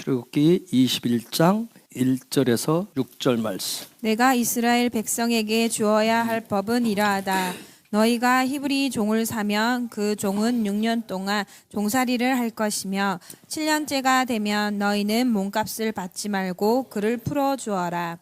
출애굽기 21장 1절에서 6절 말씀. 내가 이스라엘 백성에게 주어야 할 법은 이러하다. 너희가 히브리 종을 사면 그 종은 6년 동안 종살이를 할 것이며 7년째가 되면 너희는 몸값을 받지 말고 그를 풀어주어라.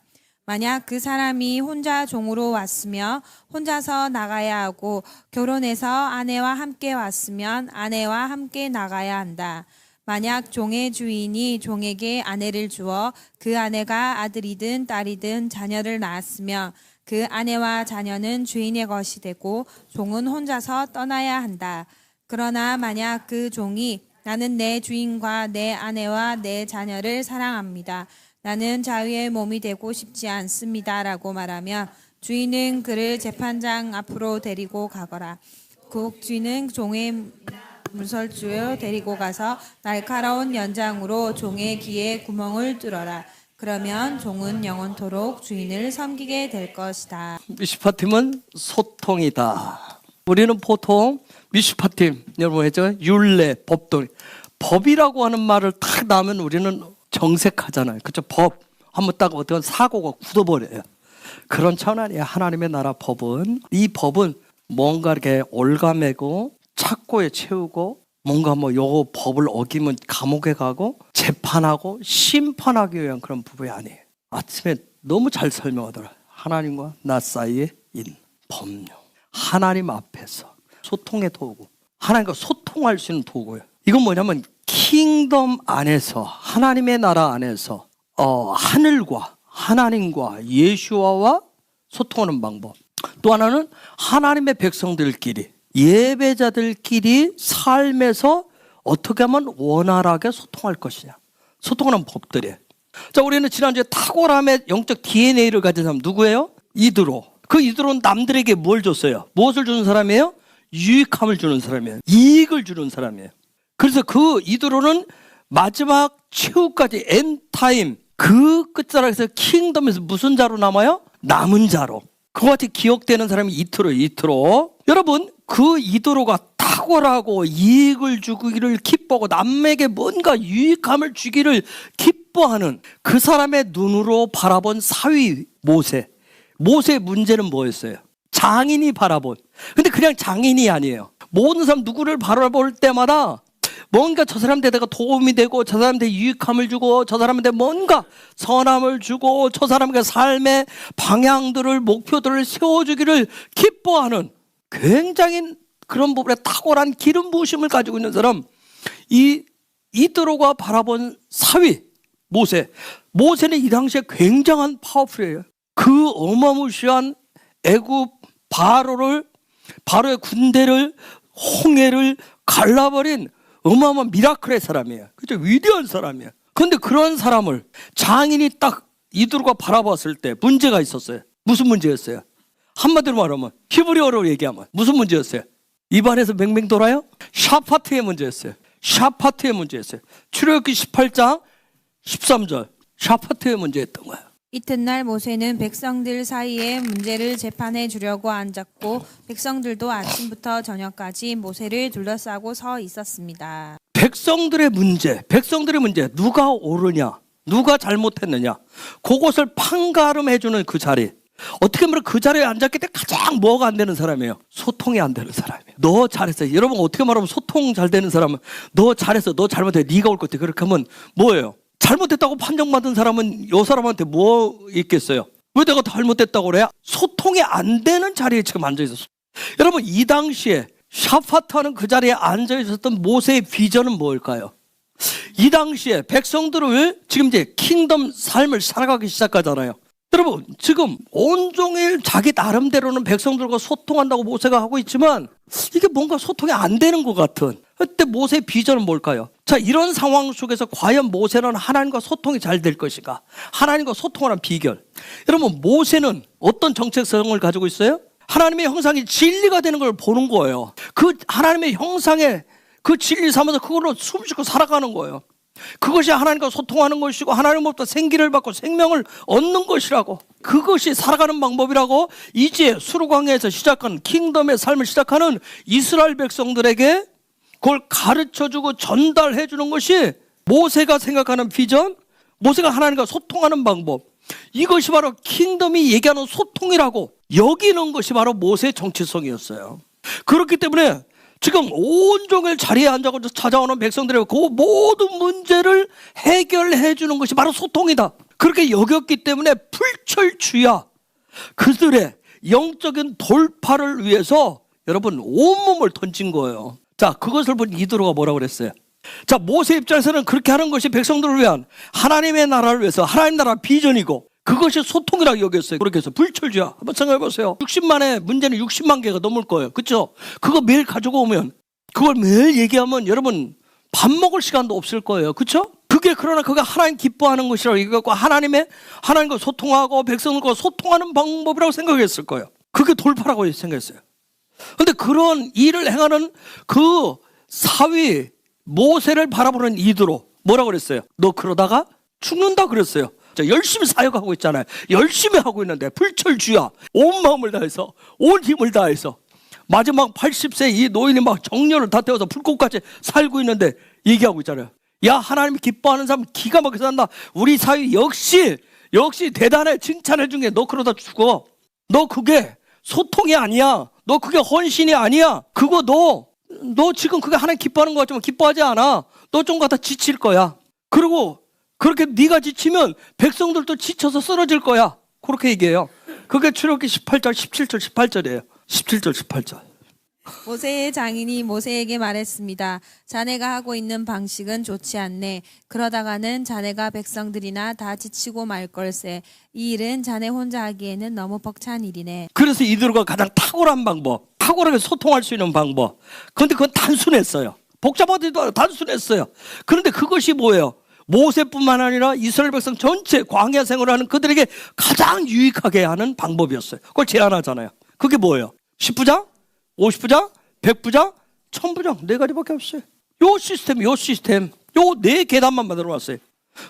만약 그 사람이 혼자 종으로 왔으며 혼자서 나가야 하고 결혼해서 아내와 함께 왔으면 아내와 함께 나가야 한다. 만약 종의 주인이 종에게 아내를 주어 그 아내가 아들이든 딸이든 자녀를 낳았으며 그 아내와 자녀는 주인의 것이 되고 종은 혼자서 떠나야 한다. 그러나 만약 그 종이 나는 내 주인과 내 아내와 내 자녀를 사랑합니다. 나는 자유의 몸이 되고 싶지 않습니다. 라고 말하면 주인은 그를 재판장 앞으로 데리고 가거라. 그 주인은 종의 문설주에 데리고 가서 날카로운 연장으로 종의 귀에 구멍을 뚫어라. 그러면 종은 영원토록 주인을 섬기게 될 것이다. 미슈파팀은 소통이다. 우리는 보통 미슈파팀 여러분 했죠? 율례, 법도. 법이라고 하는 말을 딱 나오면 우리는 정색하잖아요. 그렇죠? 법 한번 딱 어떤 사고가 굳어버려요. 그런 차원 아니에요. 하나님의 나라 법은. 이 법은 뭔가 이렇게 올가매고 착고에 채우고 뭔가 요 법을 어기면 감옥에 가고 재판하고 심판하기 위한 그런 법이 아니에요. 아침에 너무 잘 설명하더라. 하나님과 나 사이에 있는 법령. 하나님 앞에서 소통의 도구. 하나님과 소통할 수 있는 도구예요. 이건 뭐냐면 킹덤 안에서 하나님의 나라 안에서 하늘과 하나님과 예수와와 소통하는 방법. 또 하나는 하나님의 백성들끼리 예배자들끼리 삶에서 어떻게 하면 원활하게 소통할 것이냐. 소통하는 법들이에요. 자, 우리는 지난주에 탁월함의 영적 DNA를 가진 사람 누구예요? 이드로. 그 이드로는 남들에게 뭘 줬어요? 무엇을 주는 사람이에요? 유익함을 주는 사람이에요. 이익을 주는 사람이에요. 그래서 그 이드로는 마지막 최후까지 엔타임 그 끝자락에서 킹덤에서 무슨 자로 남아요? 남은 자로. 그와 같이 기억되는 사람이 이트로. 여러분, 그 이드로가 탁월하고 이익을 주기를 기뻐하고 남에게 뭔가 유익함을 주기를 기뻐하는 그 사람의 눈으로 바라본 사위 모세. 모세의 문제는 뭐였어요? 장인이 바라본. 근데 그냥 장인이 아니에요. 모든 사람 누구를 바라볼 때마다 뭔가 저 사람한테 내가 도움이 되고 저 사람한테 유익함을 주고 저 사람한테 뭔가 선함을 주고 저 사람에게 삶의 방향들을 목표들을 세워주기를 기뻐하는 굉장히 그런 부분에 탁월한 기름 부으심을 가지고 있는 사람. 이드로가 바라본 사위 모세는 이 당시에 굉장한 파워풀이에요. 그 어마무시한 애굽 바로의 군대를 홍해를 갈라버린 어마어마한 미라클의 사람이에요. 그렇죠? 위대한 사람이에요. 그런데 그런 사람을 장인이 딱 이드로가 바라봤을 때 문제가 있었어요. 무슨 문제였어요? 한마디로 말하면 히브리어로 얘기하면 무슨 문제였어요? 입안에서 맹맹 돌아요? 샤파트의 문제였어요. 출애굽기 18장 13절 샤파트의 문제였던 거예요. 이튿날 모세는 백성들 사이에 문제를 재판해 주려고 앉았고 백성들도 아침부터 저녁까지 모세를 둘러싸고 서 있었습니다. 백성들의 문제 누가 옳으냐 누가 잘못했느냐 그것을 판가름해주는 그 자리. 어떻게 보면 그 자리에 앉았기 때문에 가장 뭐가 안 되는 사람이에요? 소통이 안 되는 사람이에요. 너 잘했어. 여러분 어떻게 말하면 소통 잘 되는 사람은 너 잘했어 너 잘못해 네가 올 것 같아. 그렇게 하면 뭐예요? 잘못했다고 판정받은 사람은 이 사람한테 뭐 있겠어요? 왜 내가 잘못했다고 그래? 소통이 안 되는 자리에 지금 앉아있었어요. 여러분 이 당시에 샤파트하는 그 자리에 앉아있었던 모세의 비전은 뭘까요? 이 당시에 백성들을 지금 이제 킹덤 삶을 살아가기 시작하잖아요. 여러분 지금 온종일 자기 나름대로는 백성들과 소통한다고 모세가 하고 있지만 이게 뭔가 소통이 안 되는 것 같은 그때 모세의 비전은 뭘까요? 자, 이런 상황 속에서 과연 모세는 하나님과 소통이 잘 될 것인가? 하나님과 소통하는 비결. 여러분 모세는 어떤 정체성을 가지고 있어요? 하나님의 형상이 진리가 되는 걸 보는 거예요. 그 하나님의 형상에 그 진리 삼아서 그걸로 숨쉬고 살아가는 거예요. 그것이 하나님과 소통하는 것이고 하나님으로부터 생기를 받고 생명을 얻는 것이라고. 그것이 살아가는 방법이라고 이제 수르광야에서 시작한 킹덤의 삶을 시작하는 이스라엘 백성들에게 그걸 가르쳐주고 전달해주는 것이 모세가 생각하는 비전, 모세가 하나님과 소통하는 방법, 이것이 바로 킹덤이 얘기하는 소통이라고 여기는 것이 바로 모세의 정체성이었어요. 그렇기 때문에 지금 온종일 자리에 앉아서 찾아오는 백성들의 그 모든 문제를 해결해 주는 것이 바로 소통이다. 그렇게 여겼기 때문에 불철주야 그들의 영적인 돌파를 위해서 여러분 온몸을 던진 거예요. 자, 그것을 본 이드로가 뭐라고 그랬어요? 자, 모세 입장에서는 그렇게 하는 것이 백성들을 위한 하나님의 나라를 위해서 하나님 나라 비전이고 그것이 소통이라고 여겼어요. 그렇게 해서 불철주야. 한번 생각해 보세요. 60만의 문제는 60만 개가 넘을 거예요. 그렇죠? 그거 매일 가지고 오면 그걸 매일 얘기하면 여러분 밥 먹을 시간도 없을 거예요. 그렇죠? 그러나 그가 하나님 기뻐하는 것이라고 얘기하고 하나님과 소통하고 백성들과 소통하는 방법이라고 생각했을 거예요. 그게 돌파라고 생각했어요. 그런데 그런 일을 행하는 그 사위 모세를 바라보는 이드로 뭐라고 그랬어요? 너 그러다가 죽는다 그랬어요. 열심히 사역하고 있잖아요. 열심히 하고 있는데 불철주야 온 마음을 다해서 온 힘을 다해서 마지막 80세 이 노인이 막 정렬을 다 태워서 불꽃같이 살고 있는데 얘기하고 있잖아요. 야, 하나님이 기뻐하는 사람 기가 막혀서 산다. 우리 사위 역시 대단해. 칭찬해 준 게 너 그러다 죽어. 너 그게 소통이 아니야. 너 그게 헌신이 아니야. 그거 너 지금 그게 하나님 기뻐하는 것 같지만 기뻐하지 않아. 너 좀 가다 지칠 거야. 그리고 그렇게 네가 지치면 백성들도 지쳐서 쓰러질 거야. 그렇게 얘기해요. 그게 출애굽기 18절, 17절, 18절이에요. 17절, 18절. 모세의 장인이 모세에게 말했습니다. 자네가 하고 있는 방식은 좋지 않네. 그러다가는 자네가 백성들이나 다 지치고 말 걸세. 이 일은 자네 혼자 하기에는 너무 벅찬 일이네. 그래서 이들과 가장 탁월한 방법, 탁월하게 소통할 수 있는 방법. 그런데 그건 단순했어요. 복잡하지도 단순했어요. 그런데 그것이 뭐예요? 모세뿐만 아니라 이스라엘 백성 전체 광야 생활하는 그들에게 가장 유익하게 하는 방법이었어요. 그걸 제안하잖아요. 그게 뭐예요? 10부장? 50부장, 100부장, 1000부장, 4가지밖에 없어요. 요 시스템, 요 네 계단만 만들어 놨어요.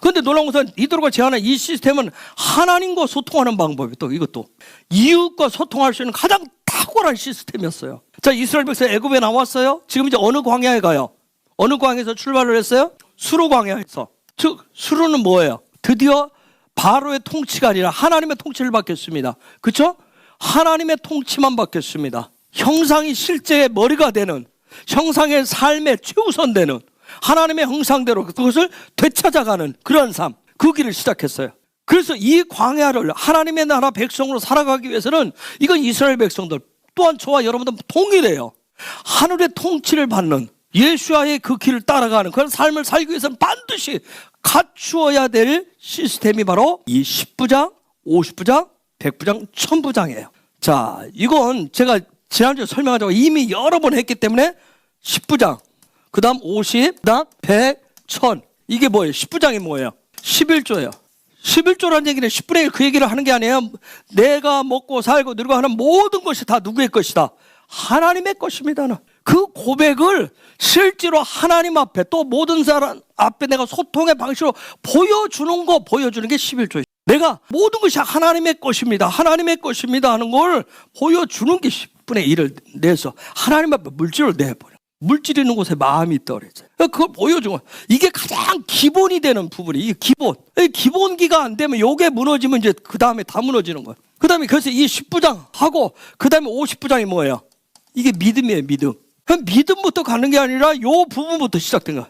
그런데 놀라운 것은 이들과 제안한 이 시스템은 하나님과 소통하는 방법이 또 이것도 이웃과 소통할 수 있는 가장 탁월한 시스템이었어요. 자, 이스라엘 백성 애굽에 나왔어요. 지금 이제 어느 광야에 가요? 어느 광야에서 출발을 했어요? 수르 광야에서. 즉 수르는 뭐예요? 드디어 바로의 통치가 아니라 하나님의 통치를 받겠습니다. 그렇죠? 하나님의 통치만 받겠습니다. 형상이 실제의 머리가 되는, 형상의 삶의 최우선되는 하나님의 형상대로 그것을 되찾아가는 그런 삶, 그 길을 시작했어요. 그래서 이 광야를 하나님의 나라 백성으로 살아가기 위해서는 이건 이스라엘 백성들 또한 저와 여러분들 동일해요. 하늘의 통치를 받는 예수와의 그 길을 따라가는 그런 삶을 살기 위해서는 반드시 갖추어야 될 시스템이 바로 이 10부장, 50부장, 100부장, 1000부장이에요. 자, 이건 제가 지난주에 설명하자고 이미 여러 번 했기 때문에 10부장, 그 다음 50, 그 다음 100, 1000. 이게 뭐예요? 10부장이 뭐예요? 11조예요. 11조라는 얘기는 10분의 1 그 얘기를 하는 게 아니에요. 내가 먹고 살고 누리고 하는 모든 것이 다 누구의 것이다? 하나님의 것입니다. 그 고백을 실제로 하나님 앞에 또 모든 사람 앞에 내가 소통의 방식으로 보여주는 게 11조예요. 내가 모든 것이 하나님의 것입니다. 하나님의 것입니다 하는 걸 보여주는 게 10분의 1을 내서 하나님 앞에 물질을 내버려. 물질이 있는 곳에 마음이 있다고 그랬어요. 그걸 보여주고 이게 가장 기본이 되는 부분이 이 기본. 이 기본기가 안 되면 요게 무너지면 이제 그 다음에 다 무너지는 거예요. 그 다음에 그래서 이 10부장 하고 그 다음에 50부장이 뭐예요? 이게 믿음이에요. 믿음. 믿음부터 가는 게 아니라 요 부분부터 시작된 거예요.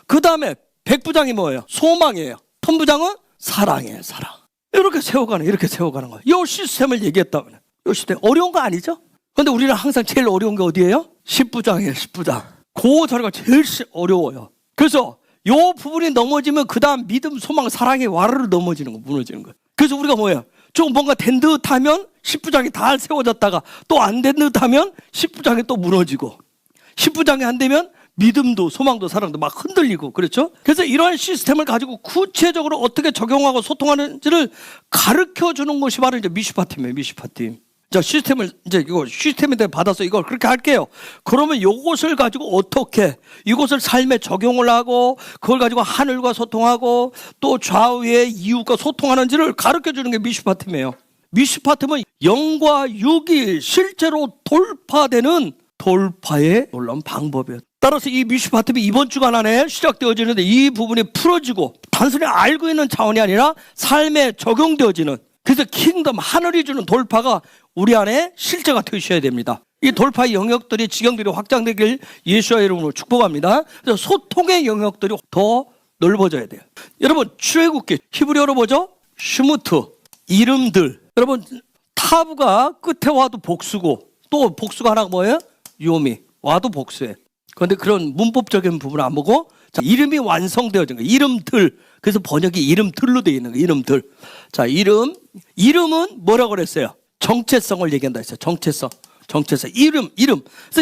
그 다음에 100부장이 뭐예요? 소망이에요. 1000부장은 사랑이에요. 사랑. 이렇게 세워가는 거예요. 요 시스템을 얘기했다면 요 시스템 어려운 거 아니죠? 근데 우리는 항상 제일 어려운 게 어디예요? 10부장이에요. 10부장. 그 자리가 제일 어려워요. 그래서 요 부분이 넘어지면 그 다음 믿음, 소망, 사랑이 와르르 넘어지는 거, 무너지는 거예요. 그래서 우리가 뭐예요? 조금 뭔가 된 듯 하면 10부장이 다 세워졌다가 또 안 된 듯 하면 10부장이 또 무너지고 10부장이 안 되면 믿음도 소망도 사랑도 막 흔들리고 그렇죠? 그래서 이러한 시스템을 가지고 구체적으로 어떻게 적용하고 소통하는지를 가르쳐 주는 것이 바로 이제 미슈파팀이에요. 미슈파팀. 자, 시스템을 이제 이거 시스템에 대해 받아서 이걸 그렇게 할게요. 그러면 요것을 가지고 어떻게 이것을 삶에 적용을 하고 그걸 가지고 하늘과 소통하고 또 좌우의 이웃과 소통하는지를 가르쳐 주는 게 미슈파팀이에요. 미슈파팀은 영과 육이 실제로 돌파되는 돌파의 놀라운 방법이에요. 따라서 이 미슈파팀이 이번 주간 안에 시작되어지는데 이 부분이 풀어지고 단순히 알고 있는 차원이 아니라 삶에 적용되어지는, 그래서 킹덤, 하늘이 주는 돌파가 우리 안에 실제가 되셔야 됩니다. 이 돌파의 영역들이, 지경들이 확장되길 예수의 이름으로 축복합니다. 그래서 소통의 영역들이 더 넓어져야 돼요. 여러분, 출애굽기 히브리어로 뭐죠? 슈무트, 이름들. 여러분, 타브가 끝에 와도 복수고 또 복수가 하나가 뭐예요? 요미, 와도 복수해. 그런데 그런 문법적인 부분을 안 보고, 자, 이름이 완성되어진 거예요. 이름들. 그래서 번역이 이름들로 되어 있는 거예요. 이름들. 자, 이름은 뭐라고 그랬어요? 정체성을 얘기한다 했어요. 정체성. 이름. 그래서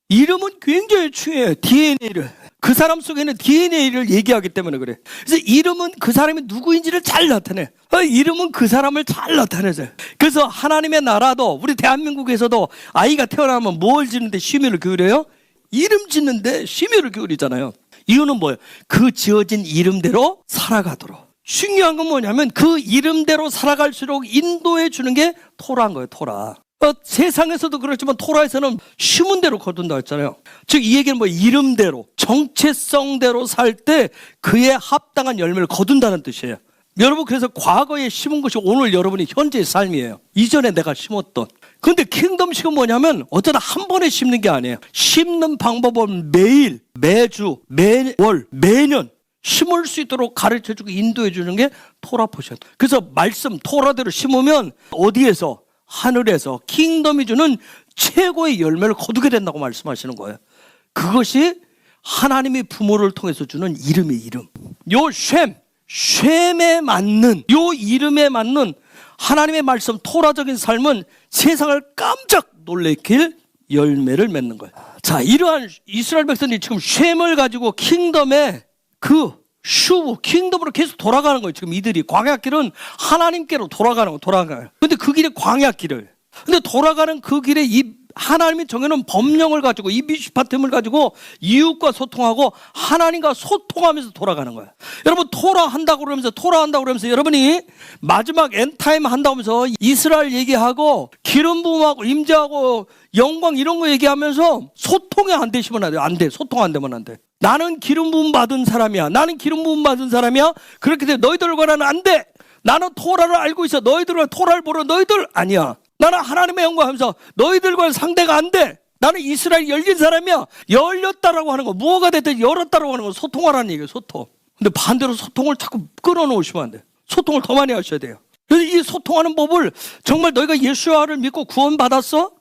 이름은 굉장히 중요해요. DNA를. 그 사람 속에 있는 DNA를 얘기하기 때문에 그래. 그래서 이름은 그 사람이 누구인지를 잘 나타내. 이름은 그 사람을 잘 나타내줘요. 그래서 하나님의 나라도, 우리 대한민국에서도 아이가 태어나면 뭘 짓는데 심혈을 기울여요? 이름 짓는데 심혈을 기울이잖아요. 이유는 뭐예요? 그 지어진 이름대로 살아가도록. 중요한 건 뭐냐면 그 이름대로 살아갈수록 인도해 주는 게 토라인 거예요. 토라. 세상에서도 그렇지만 토라에서는 심은 대로 거둔다 했잖아요. 즉 이 얘기는 뭐 이름대로, 정체성대로 살 때 그에 합당한 열매를 거둔다는 뜻이에요. 여러분, 그래서 과거에 심은 것이 오늘 여러분이 현재의 삶이에요. 이전에 내가 심었던. 근데 킹덤식은 뭐냐면 어쩌다 한 번에 심는 게 아니에요. 심는 방법은 매일, 매주, 매월, 매년 심을 수 있도록 가르쳐주고 인도해주는 게 토라 포션. 그래서 말씀 토라대로 심으면 어디에서? 하늘에서 킹덤이 주는 최고의 열매를 거두게 된다고 말씀하시는 거예요. 그것이 하나님이 부모를 통해서 주는 이름의 이름. 요 쉔에 맞는, 요 이름에 맞는 하나님의 말씀 토라적인 삶은 세상을 깜짝 놀래킬 열매를 맺는 거예요. 자, 이러한 이스라엘 백성들이 지금 쉔을 가지고 킹덤의 킹덤으로 계속 돌아가는 거예요. 지금 이들이 광야길은 하나님께로 돌아가는 거예요. 근데 그 길이 광야길을. 근데 돌아가는 그 길에 이 하나님이 정해놓은 법령을 가지고, 이 미슈파템을 가지고 이웃과 소통하고 하나님과 소통하면서 돌아가는 거예요. 여러분, 토라 한다고 그러면서 여러분이 마지막 엔타임 한다고 하면서 이스라엘 얘기하고 기름 부음하고 임재하고 영광 이런 거 얘기하면서 소통이 안 되시면 안 돼요. 안 돼. 소통 안 되면 안 돼. 나는 기름 부음 받은 사람이야. 그렇게 돼. 너희들과는 안 돼. 나는 토라를 알고 있어. 너희들과 토라를 보러 너희들 아니야. 나는 하나님의 영광하면서 너희들과는 상대가 안 돼. 나는 이스라엘 열린 사람이야. 열렸다라고 하는 거, 무엇가 됐든 열었다라고 하는 거, 소통하라는 얘기예요. 소통. 근데 반대로 소통을 자꾸 끊어놓으시면 안 돼요. 소통을 더 많이 하셔야 돼요. 그래서 이 소통하는 법을, 정말 너희가 예수와를 믿고 구원받았어?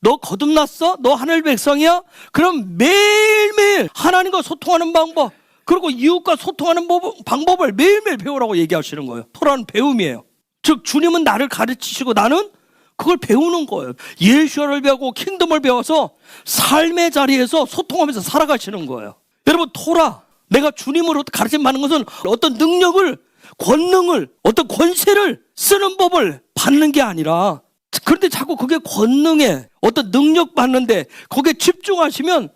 너 거듭났어? 너 하늘 백성이야? 그럼 매일매일 하나님과 소통하는 방법, 그리고 이웃과 소통하는 방법을 매일매일 배우라고 얘기하시는 거예요. 토라는 배움이에요. 즉 주님은 나를 가르치시고 나는 그걸 배우는 거예요. 예수를 배우고 킹덤을 배워서 삶의 자리에서 소통하면서 살아가시는 거예요. 여러분, 토라, 내가 주님으로부터 가르침 받는 것은 어떤 능력을, 권능을, 어떤 권세를 쓰는 법을 받는 게 아니라, 그런데 자꾸 그게 권능에 어떤 능력 받는데 거기에 집중하시면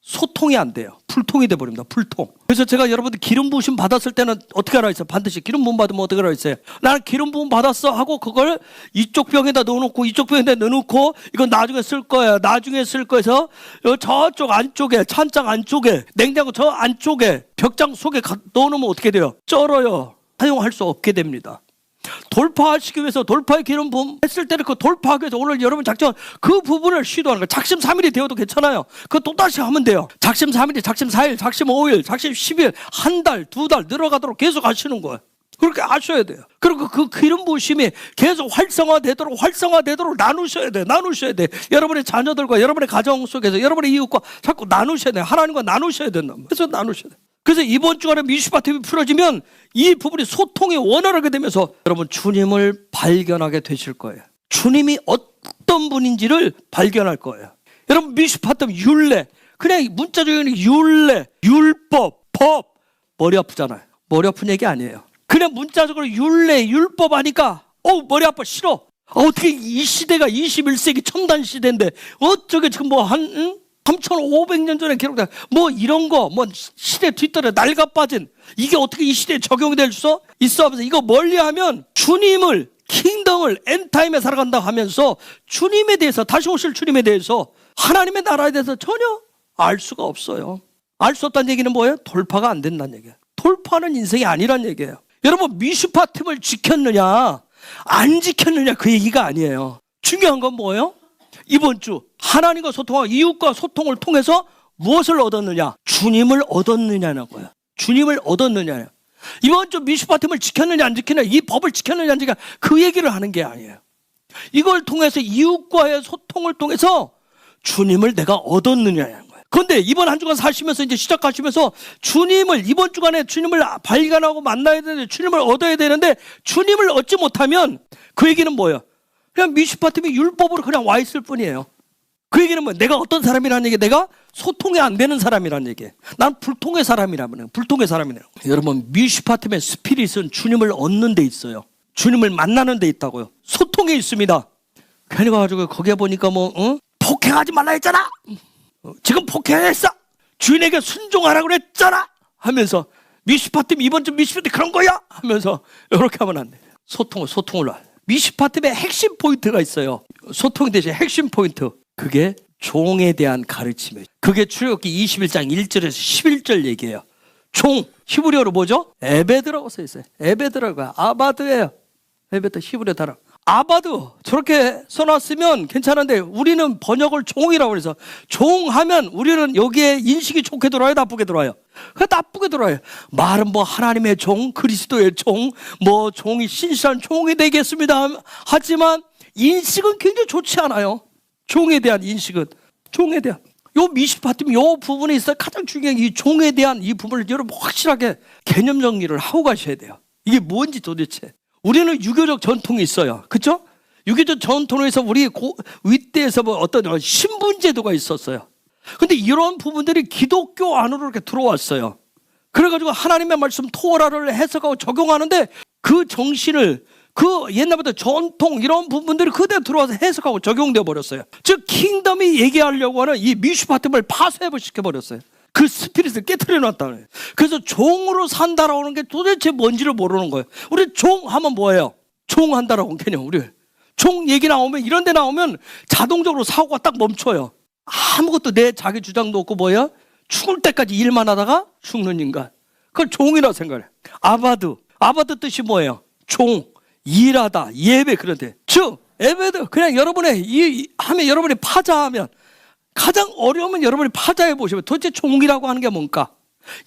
소통이 안 돼요. 불통이 돼버립니다. 불통. 그래서 제가 여러분들 기름 부으심 받았을 때는 어떻게 하라 했어요? 반드시 기름 부음 받으면 어떻게 하라 했어요? 나는 기름 부음 받았어 하고 그걸 이쪽 병에다 넣어놓고 이쪽 병에다 넣어놓고 이건 나중에 쓸 거야. 해서 저쪽 안쪽에, 찬장 안쪽에, 냉장고 저 안쪽에, 벽장 속에 넣어놓으면 어떻게 돼요? 쩔어요. 사용할 수 없게 됩니다. 돌파하시기 위해서, 돌파의 기름 부음 했을 때는 그 돌파하기 위해서 오늘 여러분 작전, 그 부분을 시도하는 거예요. 작심 3일이 되어도 괜찮아요. 그거 또다시 하면 돼요. 작심 3일이, 작심 4일, 작심 5일, 작심 10일, 한 달, 두 달 늘어가도록 계속 하시는 거예요. 그렇게 아셔야 돼요. 그리고 그 기름 부으심이 계속 활성화되도록 나누셔야 돼요. 여러분의 자녀들과 여러분의 가정 속에서 여러분의 이웃과 자꾸 나누셔야 돼요. 하나님과 나누셔야 된다. 그래서 나누셔야 돼요. 그래서 이번 주간에 미슈파템이 풀어지면 이 부분이 소통이 원활하게 되면서 여러분 주님을 발견하게 되실 거예요. 주님이 어떤 분인지를 발견할 거예요. 여러분 미슈파템 율례, 그냥 문자적인 율례, 율법, 법, 머리 아프잖아요. 머리 아픈 얘기 아니에요. 그냥 문자적으로 율례, 율법 하니까 머리 아파, 싫어. 어떻게 이 시대가 21세기 첨단 시대인데 어쩌게 지금 3,500년 전에 기록된 이런 거, 시대 뒤뜰에 낡아 빠진, 이게 어떻게 이 시대에 적용이 될 수 있어 하면서 이거 멀리하면 주님을, 킹덤을 엔타임에 살아간다 하면서 주님에 대해서, 다시 오실 주님에 대해서, 하나님의 나라에 대해서 전혀 알 수가 없어요. 알 수 없다는 얘기는 뭐예요? 돌파가 안 된다는 얘기예요. 돌파는 인생이 아니란 얘기예요. 여러분, 미슈파팀을 지켰느냐 안 지켰느냐 그 얘기가 아니에요. 중요한 건 뭐예요? 이번 주 하나님과 소통하고 이웃과 소통을 통해서 무엇을 얻었느냐? 주님을 얻었느냐는 거예요. 주님을 얻었느냐. 이번 주 미슈파팀을 지켰느냐 안 지켰느냐, 이 법을 지켰느냐 안 지켰느냐 그 얘기를 하는 게 아니에요. 이걸 통해서 이웃과의 소통을 통해서 주님을 내가 얻었느냐는 거예요. 그런데 이번 한 주간 사시면서 이제 시작하시면서 주님을, 이번 주간에 주님을 발견하고 만나야 되는데, 주님을 얻어야 되는데 주님을 얻지 못하면 그 얘기는 뭐예요? 그냥 미슈파팀이 율법으로 그냥 와 있을 뿐이에요. 그 얘기는 뭐예요? 내가 어떤 사람이라는 얘기예요? 내가 소통이 안 되는 사람이라는 얘기예요. 난 불통의 사람이라면, 불통의 사람이네요. 여러분, 미슈파팀의 스피릿은 주님을 얻는 데 있어요. 주님을 만나는 데 있다고요. 소통에 있습니다. 괜히 가지고 거기에 보니까 폭행하지 말라 했잖아. 지금 폭행했어. 주인에게 순종하라고 그랬잖아. 하면서 미슈파팀, 이번 주 미슈파팀 그런 거야 하면서 이렇게 하면 안 돼요. 소통을 미슈파팀의 핵심 포인트가 있어요. 소통 대신 핵심 포인트, 그게 종에 대한 가르침이에요. 그게 출애굽기 21장 1절에서 11절 얘기예요. 종, 히브리어로 뭐죠? 에베드라고 써 있어요. 에베드라고, 아바드예요. 에베드, 히브리어 단어 아바드. 저렇게 써놨으면 괜찮은데 우리는 번역을 종이라고 그래서, 종하면 우리는 여기에 인식이 좋게 들어와요, 나쁘게 들어와요? 나쁘게 들어와요. 말은 뭐 하나님의 종, 그리스도의 종, 뭐 종이 신실한 종이 되겠습니다 하지만 인식은 굉장히 좋지 않아요. 종에 대한 인식은, 종에 대한 요 미슈파팀 요 부분에 있어 가장 중요한 이 종에 대한 이 부분을 여러분 확실하게 개념 정리를 하고 가셔야 돼요. 이게 뭔지 도대체. 우리는 유교적 전통이 있어요. 그렇죠? 유교적 전통에서 우리 윗대에서 뭐 어떤 신분제도가 있었어요. 근데 이런 부분들이 기독교 안으로 이렇게 들어왔어요. 그래가지고 하나님의 말씀 토라를 해석하고 적용하는데 그 정신을, 그 옛날부터 전통 이런 부분들이 그대로 들어와서 해석하고 적용되어 버렸어요. 즉 킹덤이 얘기하려고 하는 이 미슈파팀을 파쇄시켜 버렸어요. 그 스피릿을 깨트려 놨다 그래요. 그래서 종으로 산다라고 하는 게 도대체 뭔지를 모르는 거예요. 우리 종 하면 뭐예요? 종 한다라고 개념. 우리 종 얘기 나오면, 이런 데 나오면 자동적으로 사고가 딱 멈춰요. 아무것도 내 자기 주장도 없고 뭐예요? 죽을 때까지 일만 하다가 죽는 인간. 그걸 종이라고 생각해요. 아바드 뜻이 뭐예요? 종, 일하다, 예배, 그런데 즉 에베드, 그냥 여러분의 하면 여러분이 파자하면 가장 어려우면 여러분이 파자해 보시면 도대체 종이라고 하는 게 뭔가,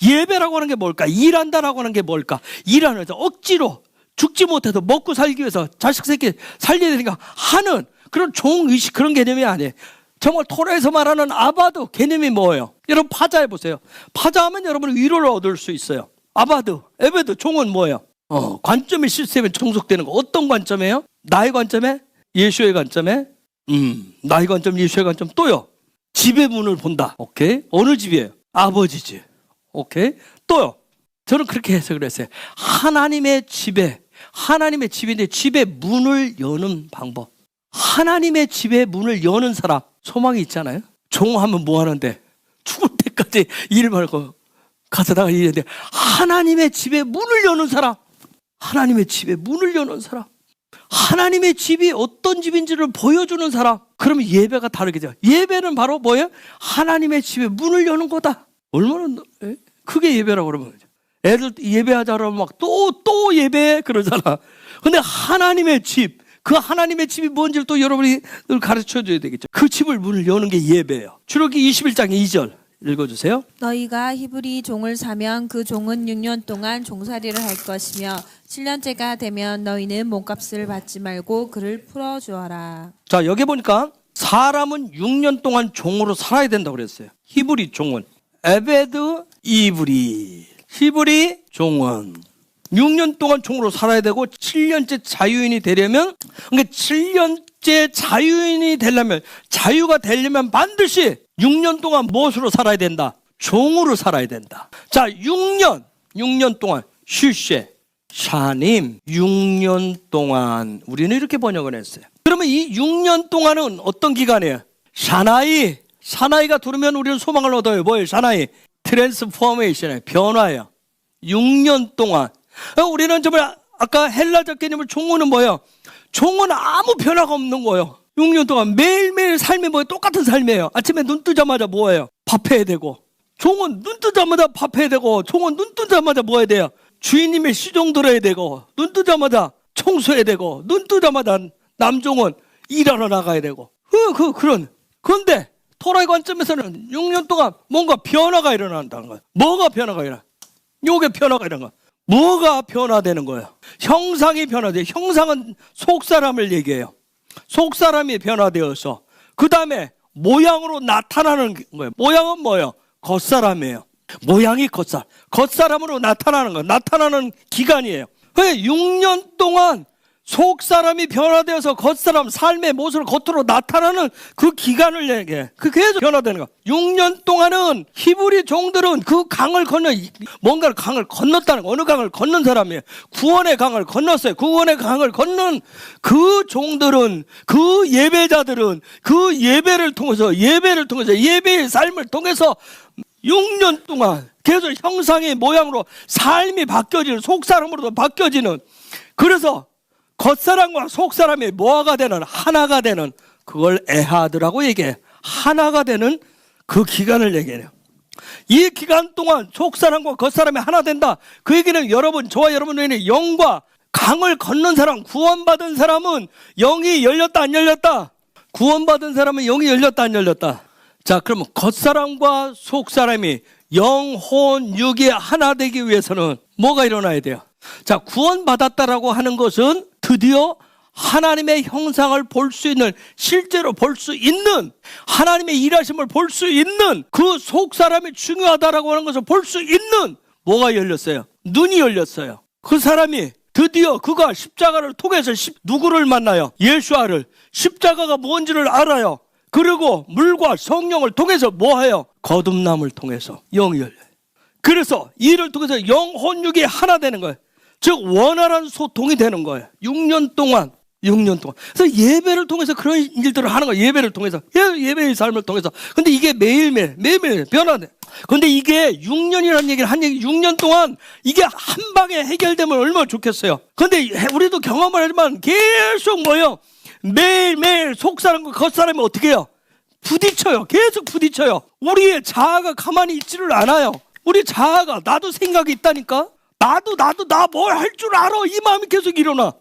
예배라고 하는 게 뭘까, 일한다라고 하는 게 뭘까. 일하는 자, 억지로 죽지 못해도 먹고 살기 위해서 자식 새끼 살려야 되니까 하는 그런 종의식, 그런 개념이 아니에요. 정말 토라에서 말하는 아바드 개념이 뭐예요? 여러분 파자해 보세요. 파자하면 여러분은 위로를 얻을 수 있어요. 아바드, 에베드, 종은 뭐예요? 관점의 시스템에 종속되는 거. 어떤 관점이에요? 나의 관점에, 예수의 관점에, 나의 관점, 예수의 관점. 또요, 집의 문을 본다. 오케이. 어느 집이에요? 아버지 집. 오케이. 또요, 저는 그렇게 해석을 했어요. 하나님의 집인데 집의 문을 여는 방법. 하나님의 집의 문을 여는 사람, 소망이 있잖아요. 종하면 뭐 하는데? 죽을 때까지 일 말고 가서다가 일했는데, 하나님의 집의 문을 여는 사람, 하나님의 집의 문을 여는 사람, 하나님의 집이 어떤 집인지를 보여주는 사람. 그러면 예배가 다르게 돼요. 예배는 바로 뭐예요? 하나님의 집의 문을 여는 거다. 얼마나 크게 예배라고 그러면, 애들 예배하자 그러면 막 또 예배 그러잖아. 근데 하나님의 집, 그 하나님의 집이 뭔지를 또 여러분이 늘 가르쳐 줘야 되겠죠. 그 집을 문을 여는 게 예배예요. 출애굽기 21장 2절 읽어주세요. 너희가 히브리 종을 사면 그 종은 6년 동안 종살이를 할 것이며 7년째가 되면 너희는 몸값을 받지 말고 그를 풀어주어라. 자, 여기 보니까 사람은 6년 동안 종으로 살아야 된다고 그랬어요. 히브리 종은, 에베드, 히브리 종은 6년 동안 종으로 살아야 되고, 7년째 자유인이 되려면, 그러니까 7년째 자유인이 되려면, 자유가 되려면 반드시 6년 동안 무엇으로 살아야 된다? 종으로 살아야 된다. 자, 6년 동안 슈쉐, 샤님, 6년 동안 우리는 이렇게 번역을 했어요. 그러면 이 6년 동안은 어떤 기간이에요? 샤나이가 들으면 우리는 소망을 얻어요. 뭐예요? 샤나이, 트랜스포메이션이에요. 변화예요. 6년 동안. 우리는 정말 아까 헬라적 개념을 종은 뭐예요? 종은 아무 변화가 없는 거예요. 6년 동안 매일매일 삶이 뭐예요? 똑같은 삶이에요. 아침에 눈 뜨자마자 뭐예요? 밥해야 되고, 종은 눈 뜨자마자 밥해야 되고, 종은 눈 뜨자마자 뭐 해야 돼요? 주인님의 시종 들어야 되고, 눈 뜨자마자 청소해야 되고, 눈 뜨자마자 남종은 일하러 나가야 되고. 그런데 토라의 관점에서는 6년 동안 뭔가 변화가 일어난다는 거예요. 뭐가 변화가 일어나? 요게 변화가 일어난 거예요. 뭐가 변화되는 거예요? 형상이 변화돼요. 형상은 속사람을 얘기해요. 속사람이 변화되어서 그 다음에 모양으로 나타나는 거예요. 모양은 뭐예요? 겉사람이에요. 모양이 겉사람으로 나타나는 거예요. 나타나는 기간이에요. 6년 동안 속사람이 변화되어서 겉사람 삶의 모습을 겉으로 나타나는 그 기간을 얘기해. 그 계속 변화되는 거. 6년 동안은 히브리 종들은 그 강을 건너 뭔가를 강을 건넜다는 거. 어느 강을 건넌 사람이에요. 구원의 강을 건넜어요. 구원의 강을 건넌 그 종들은 그 예배자들은 그 예배를 통해서 예배의 삶을 통해서 6년 동안 계속 형상의 모양으로 삶이 바뀌어지는 속사람으로도 바뀌어지는 그래서 겉사람과 속사람이 뭐가 되는 하나가 되는 그걸 에하드라고 얘기해. 하나가 되는 그 기간을 얘기해요. 이 기간 동안 속사람과 겉사람이 하나 된다. 그 얘기는 저와 여러분의 영과 강을 건넌 사람, 구원받은 사람은 영이 열렸다 안 열렸다? 구원받은 사람은 영이 열렸다 안 열렸다? 자, 그러면 겉사람과 속사람이 영혼 육이 하나 되기 위해서는 뭐가 일어나야 돼요? 자, 구원받았다라고 하는 것은 드디어 하나님의 형상을 볼 수 있는, 실제로 볼 수 있는, 하나님의 일하심을 볼 수 있는 그 속사람이 중요하다라고 하는 것을 볼 수 있는 뭐가 열렸어요? 눈이 열렸어요. 그 사람이 드디어 그가 십자가를 통해서 누구를 만나요? 예수아를. 십자가가 뭔지를 알아요. 그리고 물과 성령을 통해서 뭐 해요? 거듭남을 통해서 영이 열려요. 그래서 이를 통해서 영혼육이 하나 되는 거예요. 즉 원활한 소통이 되는 거예요. 6년 동안. 그래서 예배를 통해서 그런 일들을 하는 거예요. 예배를 통해서. 예배의 삶을 통해서. 근데 이게 매일매일 변화돼. 근데 이게 6년이라는 얘기를 6년 동안 이게 한 방에 해결되면 얼마나 좋겠어요. 근데 우리도 경험을 하지만 계속 뭐예요? 매일매일 속사람과 겉사람이 어떻게 해요? 부딪혀요. 계속 부딪혀요. 우리의 자아가 가만히 있지를 않아요. 우리 자아가 나도 생각이 있다니까. 나도 나 뭘 할 줄 알아. 이 마음이 계속 일어나.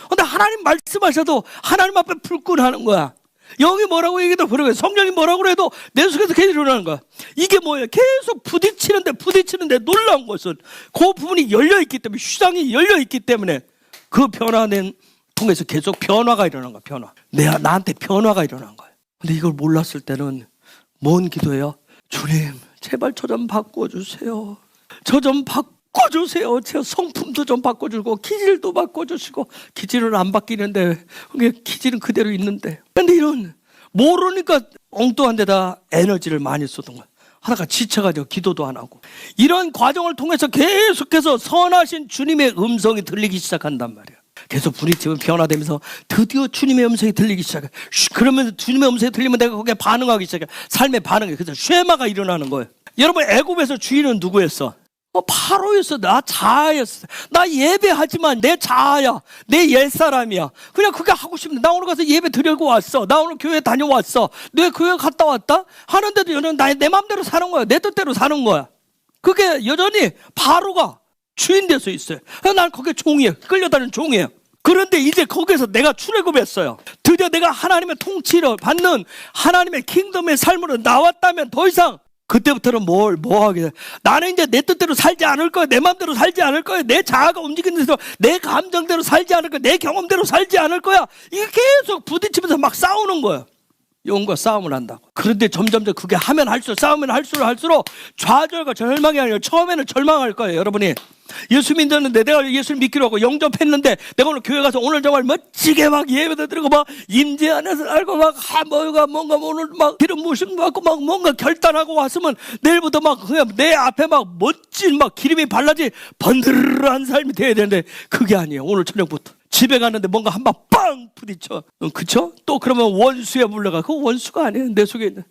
근데 하나님 말씀하셔도 하나님 앞에 불끈하는 거야. 영이 뭐라고 얘기해도 그러고 성령이 뭐라고 해도 내 속에서 계속 일어나는 거야. 이게 뭐예요? 계속 부딪히는데 놀라운 것은 그 부분이 열려있기 때문에, 휴장이 열려있기 때문에 그 변화는 통해서 계속 변화가 일어난 거야. 변화. 나한테 변화가 일어난 거야. 근데 이걸 몰랐을 때는 뭔 기도예요? 주님 제발 저 좀 바꿔주세요. 저 좀 바꿔주세요. 제 성품도 좀 바꿔주고 기질도 바꿔주시고. 기질은 안 바뀌는데 기질은 그대로 있는데. 근데 이런 모르니까 엉뚱한 데다 에너지를 많이 쏟은 거야. 하다가 지쳐가지고 기도도 안 하고. 이런 과정을 통해서 계속해서 선하신 주님의 음성이 들리기 시작한단 말이야. 계속 부딪히면 변화되면서 드디어 주님의 음성이 들리기 시작해. 그러면 주님의 음성이 들리면 내가 거기에 반응하기 시작해. 삶의 반응이. 그래서 쉐마가 일어나는 거예요. 여러분 애굽에서 주인은 누구였어? 바로였어. 나 자아였어. 나 예배하지만 내 자아야. 내 옛사람이야. 그냥 그게 하고 싶네. 나 오늘 가서 예배 드리고 왔어. 나 오늘 교회 다녀왔어. 너 교회 갔다 왔다? 하는데도 여전히 내 마음대로 사는 거야. 내 뜻대로 사는 거야. 그게 여전히 바로가 주인 될 수 있어요. 난 거기에 종이에요. 끌려다니는 종이에요. 그런데 이제 거기에서 내가 출애굽했어요. 드디어 내가 하나님의 통치를 받는 하나님의 킹덤의 삶으로 나왔다면 더 이상 그때부터는 뭐 하게 돼? 나는 이제 내 뜻대로 살지 않을 거야. 내 마음대로 살지 않을 거야. 내 자아가 움직이는 대로 내 감정대로 살지 않을 거야. 내 경험대로 살지 않을 거야. 이게 계속 부딪히면서 막 싸우는 거야. 영과 싸움을 한다고. 그런데 점점 그게 하면 할수록 싸우면 할수록 좌절과 절망이 아니라 처음에는 절망할 거예요. 여러분이 예수 믿었는데 내가 예수를 믿기로 하고 영접했는데 내가 오늘 교회 가서 오늘 정말 멋지게 막 예배도 드리고 막 임재 안에서 알고 막 뭔가 오늘 막 기름 부으심 받고 막 뭔가 결단하고 왔으면 내일부터 막 그냥 내 앞에 막 멋진 막 기름이 발라지 번들한 삶이 돼야 되는데 그게 아니에요. 오늘 저녁부터 집에 갔는데 뭔가 한 방 빵 부딪혀. 그쵸? 또 그러면 원수에 물러가. 그 원수가 아니에요. 내 속에 있는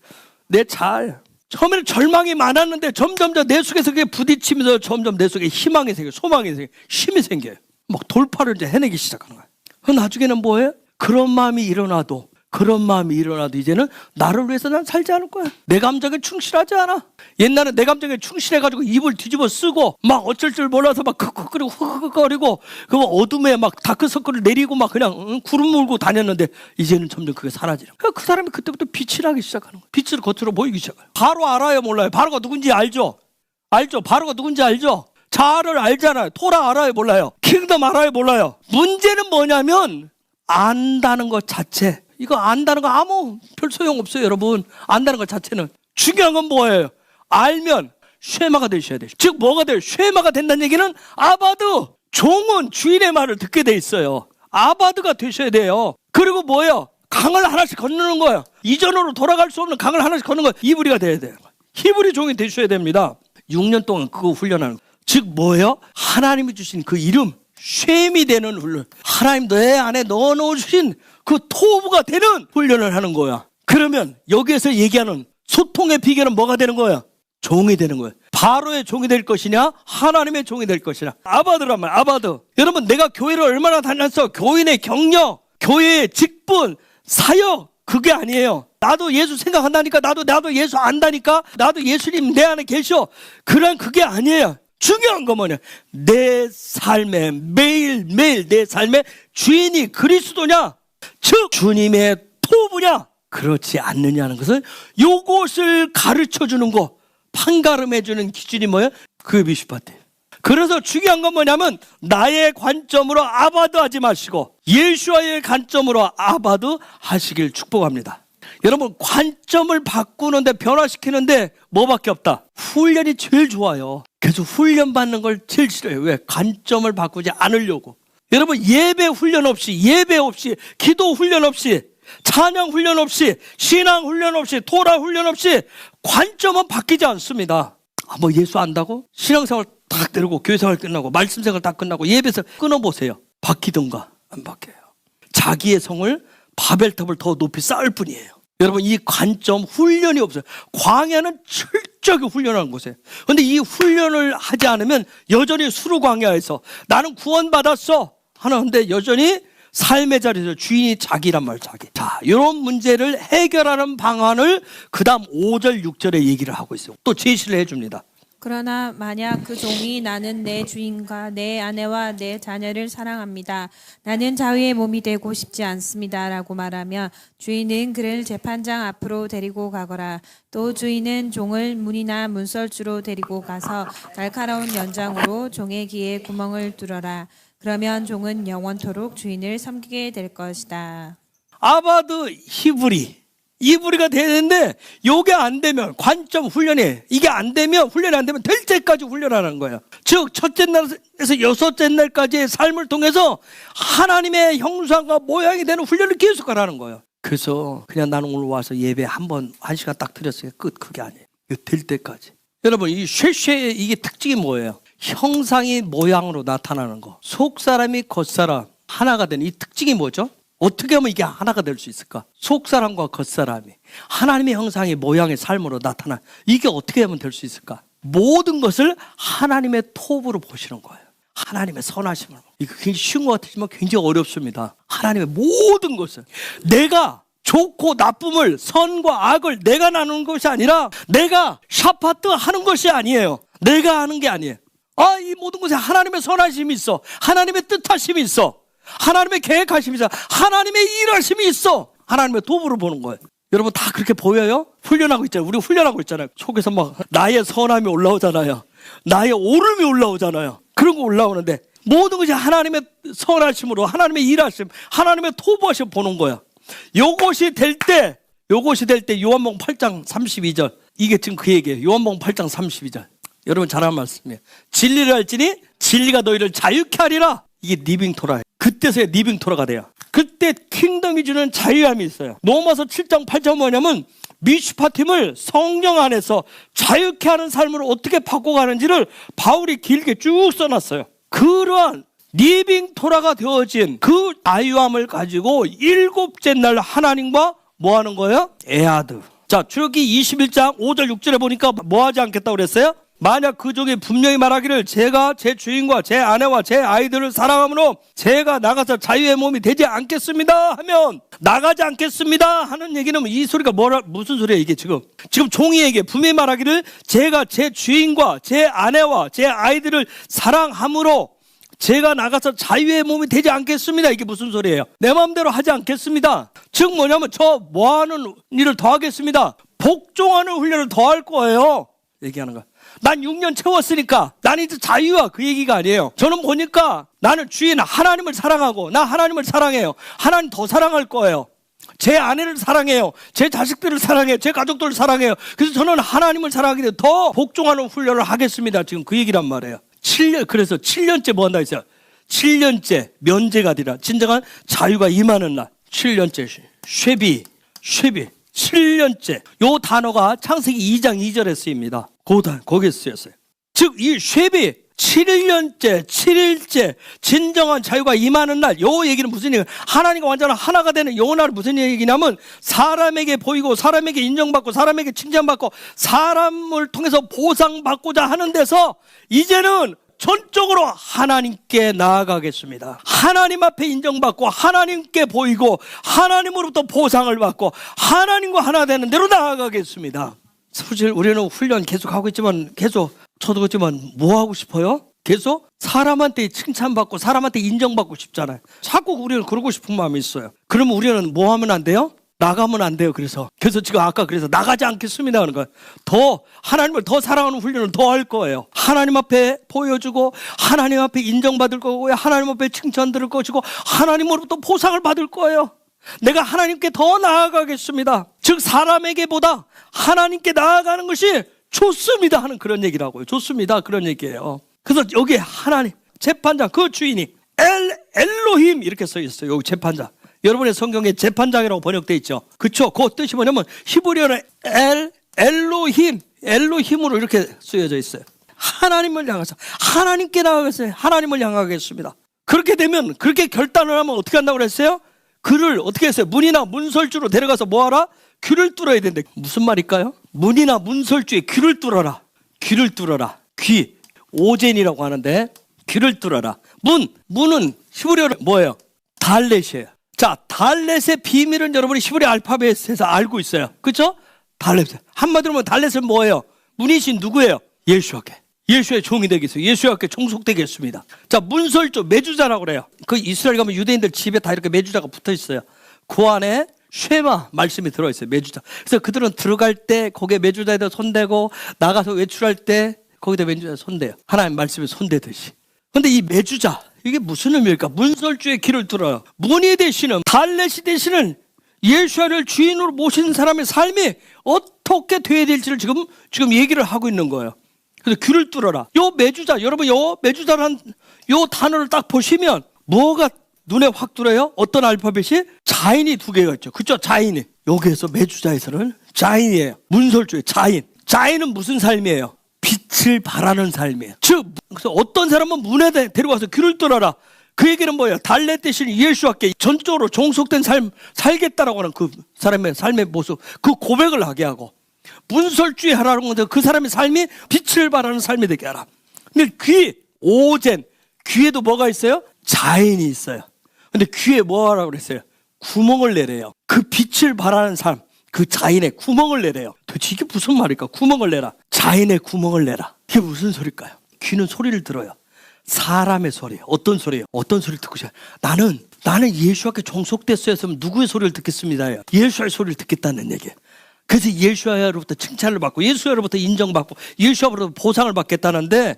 내 자아야. 처음에는 절망이 많았는데 점점 내 속에서 그게 부딪히면서 점점 내 속에 희망이 생겨요. 소망이 생겨요. 힘이 생겨요. 막 돌파를 이제 해내기 시작하는 거예요. 나중에는 뭐예요? 그런 마음이 일어나도 그런 마음이 일어나도 이제는 나를 위해서 난 살지 않을 거야. 내 감정에 충실하지 않아. 옛날에 내 감정에 충실해가지고 입을 뒤집어 쓰고 막 어쩔 줄 몰라서 막 흑흑거리고 흑흑거리고 그 어둠에 막 다크서클을 내리고 막 그냥 구름 물고 다녔는데 이제는 점점 그게 사라지는 거야. 그 사람이 그때부터 빛이 나기 시작하는 거야. 빛을 겉으로 보이기 시작해요. 바로 알아요, 몰라요? 바로가 누군지 알죠? 알죠? 바로가 누군지 알죠? 자아를 알잖아요. 토라 알아요, 몰라요? 킹덤 알아요, 몰라요? 문제는 뭐냐면 안다는 것 자체. 이거 안다는 거 아무 별 소용없어요, 여러분. 안다는 것 자체는. 중요한 건 뭐예요? 알면 쉐마가 되셔야 돼요. 즉 뭐가 돼요? 쉐마가 된다는 얘기는 아바드. 종은 주인의 말을 듣게 돼 있어요. 아바드가 되셔야 돼요. 그리고 뭐예요? 강을 하나씩 건너는 거예요. 이전으로 돌아갈 수 없는 강을 하나씩 건너는 거예요. 히브리가 돼야 돼요. 히브리 종이 되셔야 됩니다. 6년 동안 그거 훈련하는 거예요. 즉 뭐예요? 하나님이 주신 그 이름 쉐임이 되는 훈련. 하나님 내 안에 넣어놓으신 그 토부가 되는 훈련을 하는 거야. 그러면 여기에서 얘기하는 소통의 비결은 뭐가 되는 거야? 종이 되는 거예요. 바로의 종이 될 것이냐 하나님의 종이 될 것이냐. 아바드란 말이야. 아바드. 여러분 내가 교회를 얼마나 다녔어. 교인의 경력, 교회의 직분, 사역 그게 아니에요. 나도 예수 생각한다니까 나도 예수 안다니까 나도 예수님 내 안에 계셔. 그런 그게 아니에요. 중요한 건 뭐냐? 내 삶에 매일매일 내 삶의 주인이 그리스도냐? 즉 주님의 토부냐? 그렇지 않느냐는 것은 요것을 가르쳐주는 거 판가름해주는 기준이 뭐예요? 그게 미슈파티. 그래서 중요한 건 뭐냐면 나의 관점으로 아바드 하지 마시고 예수와의 관점으로 아바드 하시길 축복합니다. 여러분 관점을 바꾸는데 변화시키는데 뭐밖에 없다. 훈련이 제일 좋아요. 계속 훈련받는 걸 제일 싫어해요. 왜? 관점을 바꾸지 않으려고. 여러분 예배 훈련 없이 기도 훈련 없이 찬양 훈련 없이 신앙 훈련 없이 토라 훈련 없이 관점은 바뀌지 않습니다. 뭐 예수 안다고? 신앙생활 딱 때리고 교회생활 끝나고 말씀생활 다 끝나고 예배에서 끊어보세요. 바뀌던가 안 바뀌어요. 자기의 성을 바벨탑을 더 높이 쌓을 뿐이에요. 여러분 이 관점 훈련이 없어요. 광야는 철저하게 훈련하는 곳이에요. 그런데 이 훈련을 하지 않으면 여전히 수루 광야에서 나는 구원받았어 하는데 여전히 삶의 자리에서 주인이 자기란 말 자기. 자, 이런 문제를 해결하는 방안을 그 다음 5절 6절에 얘기를 하고 있어요. 또 제시를 해줍니다. 그러나 만약 그 종이 나는 내 주인과 내 아내와 내 자녀를 사랑합니다. 나는 자유의 몸이 되고 싶지 않습니다. 라고 말하면 주인은 그를 재판장 앞으로 데리고 가거라. 또 주인은 종을 문이나 문설주로 데리고 가서 날카로운 연장으로 종의 귀에 구멍을 뚫어라. 그러면 종은 영원토록 주인을 섬기게 될 것이다. 아바드 히브리가 되는데 요게 안 되면 관점 훈련이 이게 안 되면 훈련이 안 되면 될 때까지 훈련하는 거예요. 즉 첫째 날에서 여섯째 날까지의 삶을 통해서 하나님의 형상과 모양이 되는 훈련을 계속 하라는 거예요. 그래서 그냥 나는 오늘 와서 예배 한 시간 딱 드렸으니까 끝. 그게 아니에요. 이거 될 때까지. 여러분 이 쉐쉐의 이게 특징이 뭐예요? 형상이 모양으로 나타나는 거. 속사람이 겉사람 하나가 되는 이 특징이 뭐죠? 어떻게 하면 이게 하나가 될 수 있을까? 속사람과 겉사람이 하나님의 형상의 모양의 삶으로 나타나. 이게 어떻게 하면 될 수 있을까? 모든 것을 하나님의 톱으로 보시는 거예요. 하나님의 선하심으로. 이거 굉장히 쉬운 것 같지만 굉장히 어렵습니다. 하나님의 모든 것을 내가 좋고 나쁨을 선과 악을 내가 나누는 것이 아니라 내가 샤파트 하는 것이 아니에요. 내가 하는 게 아니에요. 이 모든 것에 하나님의 선하심이 있어. 하나님의 뜻하심이 있어. 하나님의 계획하심이 있어. 하나님의 일하심이 있어. 하나님의 도구를 보는 거예요. 여러분 다 그렇게 보여요? 훈련하고 있잖아요. 우리 훈련하고 있잖아요. 속에서 막 나의 선함이 올라오잖아요. 나의 오름이 올라오잖아요. 그런 거 올라오는데 모든 것이 하나님의 선하심으로 하나님의 일하심, 하나님의 토부하심 보는 거야. 요것이 될 때 요한복음 8장 32절 이게 지금 그 얘기예요. 요한복음 8장 32절 여러분 잘한 말씀이에요. 진리를 알지니 진리가 너희를 자유케 하리라. 이게 리빙 토라예요. 그때서야 리빙 토라가 돼요. 그때 킹덤이 주는 자유함이 있어요. 로마서 7장 8장 뭐냐면 미슈파팀을 성령 안에서 자유케 하는 삶으로 어떻게 바꿔가는지를 바울이 길게 쭉 써놨어요. 그러한 리빙 토라가 되어진 그 자유함을 가지고 일곱째 날 하나님과 뭐 하는 거예요? 에아드. 자, 출애굽기 21장 5절 6절에 보니까 뭐 하지 않겠다고 그랬어요? 만약 그 종이 분명히 말하기를 제가 제 주인과 제 아내와 제 아이들을 사랑함으로 제가 나가서 자유의 몸이 되지 않겠습니다 하면 나가지 않겠습니다 하는 얘기는 이 소리가 무슨 소리예요 이게 지금 종이에게 분명히 말하기를 제가 제 주인과 제 아내와 제 아이들을 사랑함으로 제가 나가서 자유의 몸이 되지 않겠습니다. 이게 무슨 소리예요? 내 마음대로 하지 않겠습니다. 즉 뭐냐면 저 뭐하는 일을 더 하겠습니다. 복종하는 훈련을 더 할 거예요. 얘기하는 거야. 난 6년 채웠으니까 난 이제 자유야 그 얘기가 아니에요. 저는 보니까 나는 주인 하나님을 사랑하고 나 하나님을 사랑해요. 하나님 더 사랑할 거예요. 제 아내를 사랑해요. 제 자식들을 사랑해요. 제 가족들을 사랑해요. 그래서 저는 하나님을 사랑하기 때문에 더 복종하는 훈련을 하겠습니다. 지금 그 얘기란 말이에요. 7년, 그래서 7년째 뭐 한다 했어요? 7년째 면제가 되라. 진정한 자유가 임하는 날. 7년째 쉐비. 7년째. 요 단어가 창세기 2장 2절에 쓰입니다. 거기에 쓰였어요. 즉, 이 쉐비. 7년째, 7일째, 진정한 자유가 임하는 날. 요 얘기는 무슨 얘기예요? 하나님과 완전한 하나가 되는 요 날은 무슨 얘기냐면 사람에게 보이고 사람에게 인정받고 사람에게 칭찬받고 사람을 통해서 보상받고자 하는 데서 이제는 전적으로 하나님께 나아가겠습니다. 하나님 앞에 인정받고 하나님께 보이고 하나님으로부터 보상을 받고 하나님과 하나 되는 대로 나아가겠습니다. 사실 우리는 훈련 계속 하고 있지만 저도 그렇지만 뭐 하고 싶어요? 계속 사람한테 칭찬받고 사람한테 인정받고 싶잖아요. 자꾸 우리는 그러고 싶은 마음이 있어요. 그러면 우리는 뭐 하면 안 돼요? 나가면 안 돼요. 그래서 지금 아까 그래서 나가지 않겠습니다 하는 거예요. 더 하나님을 더 사랑하는 훈련을 더 할 거예요. 하나님 앞에 보여주고 하나님 앞에 인정받을 거고요. 하나님 앞에 칭찬 들을 것이고 하나님으로부터 보상을 받을 거예요. 내가 하나님께 더 나아가겠습니다. 즉 사람에게보다 하나님께 나아가는 것이 좋습니다 하는 그런 얘기라고요. 좋습니다 그런 얘기예요. 그래서 여기 하나님 재판장 그 주인이 엘로힘 이렇게 써 있어요. 여기 재판장. 여러분의 성경에 재판장이라고 번역되어 있죠. 그렇죠? 그 뜻이 뭐냐면 히브리어는 엘로힘으로 이렇게 쓰여져 있어요. 하나님을 향해서 하나님께 나아가겠어요. 하나님을 향하겠습니다. 그렇게 되면 그렇게 결단을 하면 어떻게 한다고 그랬어요? 그를 어떻게 했어요? 문이나 문설주로 데려가서 뭐하라? 귀를 뚫어야 된대. 무슨 말일까요? 문이나 문설주에 귀를 뚫어라. 귀를 뚫어라. 귀. 오젠이라고 하는데 귀를 뚫어라. 문은 히브리어로 뭐예요? 달렛이에요. 자, 달렛의 비밀은 여러분이 히브리 알파벳에서 알고 있어요. 그렇죠? 달렛. 한마디로 보면 달렛은 뭐예요? 문이신 누구예요? 예수께. 예수의 종이 되겠어요. 예수께 종속되겠습니다. 자, 문설주 매주자라고 그래요. 그 이스라엘 가면 유대인들 집에 다 이렇게 매주자가 붙어 있어요. 그 안에 쉐마 말씀이 들어있어요. 매주자. 그래서 그들은 들어갈 때 거기에 매주자에다 손대고 나가서 외출할 때 거기다 매주자에 손대요. 하나님 말씀에 손대듯이. 근데 이 매주자 이게 무슨 의미일까? 문설주의 길을 뚫어요. 문이 되시는 달렛이 되시는 예수를 주인으로 모신 사람의 삶이 어떻게 돼야 될지를 지금 얘기를 하고 있는 거예요. 그래서 귀를 뚫어라. 요 매주자, 여러분 요 매주자라는 요 단어를 딱 보시면 뭐가 눈에 확 들어요? 어떤 알파벳이? 자인이 두 개가 있죠. 그쵸? 자인이. 여기에서 매주자에서는 자인이에요. 문설주의 자인. 자인은 무슨 삶이에요? 빛을 발하는 삶이에요. 즉, 그래서 어떤 사람은 문에 데려가서 귀를 뚫어라. 그 얘기는 뭐예요? 달렛 대신 예수께 전적으로 종속된 삶 살겠다라고 하는 그 사람의 삶의 모습, 그 고백을 하게 하고 문설주의 하라는 건데 그 사람의 삶이 빛을 발하는 삶이 되게 하라. 근데 귀, 오젠, 귀에도 뭐가 있어요? 자인이 있어요. 근데 귀에 뭐 하라고 그랬어요? 구멍을 내래요. 그 빛을 발하는 삶, 그 자인의 구멍을 내래요. 도대체 이게 무슨 말일까? 구멍을 내라. 자인의 구멍을 내라. 이게 무슨 소리일까요? 귀는 소리를 들어요. 사람의 소리예요. 어떤 소리예요? 어떤 소리를 듣고 싶어요? 나는 예수께 종속됐어야 했으면 누구의 소리를 듣겠습니다. 예수의 소리를 듣겠다는 얘기예요. 그래서 예수야로부터 칭찬을 받고 예수야로부터 인정받고 예수야로부터 보상을 받겠다는데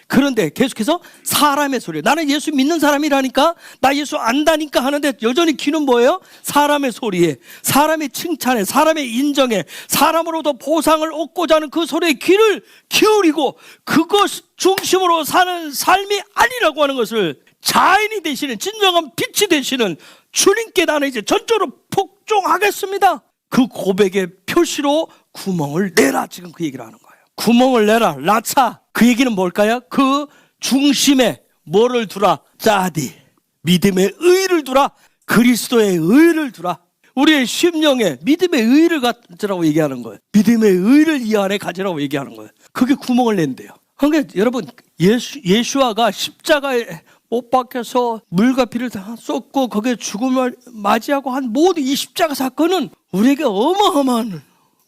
그런데 계속해서 사람의 소리. 나는 예수 믿는 사람이라니까 나 예수 안다니까 하는데 여전히 귀는 뭐예요? 사람의 소리에, 사람의 칭찬에, 사람의 인정에, 사람으로부터 보상을 얻고자 하는 그 소리에 귀를 기울이고 그것 중심으로 사는 삶이 아니라고 하는 것을 자인이 되시는 진정한 빛이 되시는 주님께 나는 이제 전적으로 복종하겠습니다. 그 고백의 표시로 구멍을 내라. 지금 그 얘기를 하는 거예요. 구멍을 내라. 라차. 그 얘기는 뭘까요? 그 중심에 뭐를 두라? 짜디. 믿음의 의를 두라. 그리스도의 의를 두라. 우리의 심령에 믿음의 의를 가지라고 얘기하는 거예요. 믿음의 의를 이 안에 가지라고 얘기하는 거예요. 그게 구멍을 낸대요. 그러니까 여러분, 예수아가 십자가에 못 박혀서 물과 피를 다 쏟고 거기에 죽음을 맞이하고 한 모든 이 십자가 사건은 우리에게 어마어마한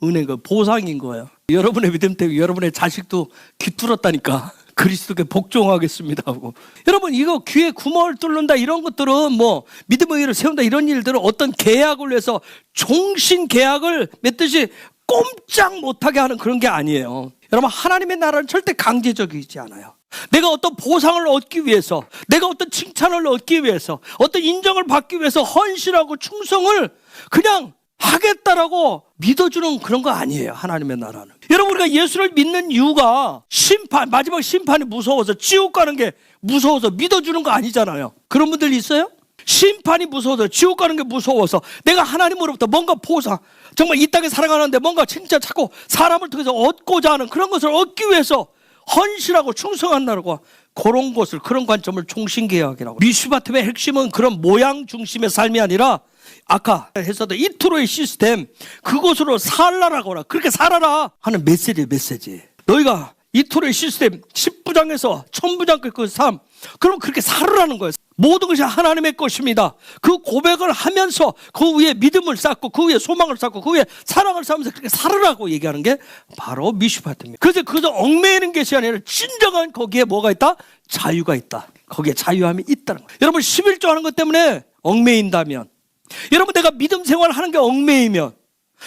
은혜가 보상인 거예요. 여러분의 믿음 때문에 여러분의 자식도 귀 뚫었다니까. 그리스도께 복종하겠습니다 하고. 여러분, 이거 귀에 구멍을 뚫는다 이런 것들은 뭐 믿음의 의를 세운다 이런 일들은 어떤 계약을 위해서 종신 계약을 맺듯이 꼼짝 못하게 하는 그런 게 아니에요. 여러분, 하나님의 나라는 절대 강제적이지 않아요. 내가 어떤 보상을 얻기 위해서, 내가 어떤 칭찬을 얻기 위해서, 어떤 인정을 받기 위해서 헌신하고 충성을 그냥 하겠다라고 믿어주는 그런 거 아니에요. 하나님의 나라는. 여러분, 우리가 예수를 믿는 이유가 마지막 심판이 무서워서, 지옥 가는 게 무서워서 믿어주는 거 아니잖아요. 그런 분들 있어요? 심판이 무서워서, 지옥 가는 게 무서워서, 내가 하나님으로부터 뭔가 보상, 정말 이 땅에 살아가는데 뭔가 진짜 자꾸 사람을 통해서 얻고자 하는 그런 것을 얻기 위해서 헌신하고 충성한다고, 그런 것을, 그런 관점을 종신계약이라고. 미슈바팀의 핵심은 그런 모양 중심의 삶이 아니라 아까 했었던 이트로의 시스템, 그것으로 살라라거나 그렇게 살아라 하는 메시지예요. 메시지. 너희가 이토의 시스템 10부장에서 1000부장까지 그 삶, 그럼 그렇게 살으라는 거예요. 모든 것이 하나님의 것입니다. 그 고백을 하면서 그 위에 믿음을 쌓고 그 위에 소망을 쌓고 그 위에 사랑을 쌓으면서 그렇게 살으라고 얘기하는 게 바로 미슈파트입니다. 그래서 그것을 얽매이는 것이 아니라 진정한 거기에 뭐가 있다? 자유가 있다. 거기에 자유함이 있다는 거예요. 여러분, 11조 하는 것 때문에 얽매인다면, 여러분, 내가 믿음 생활하는 게 얽매이면,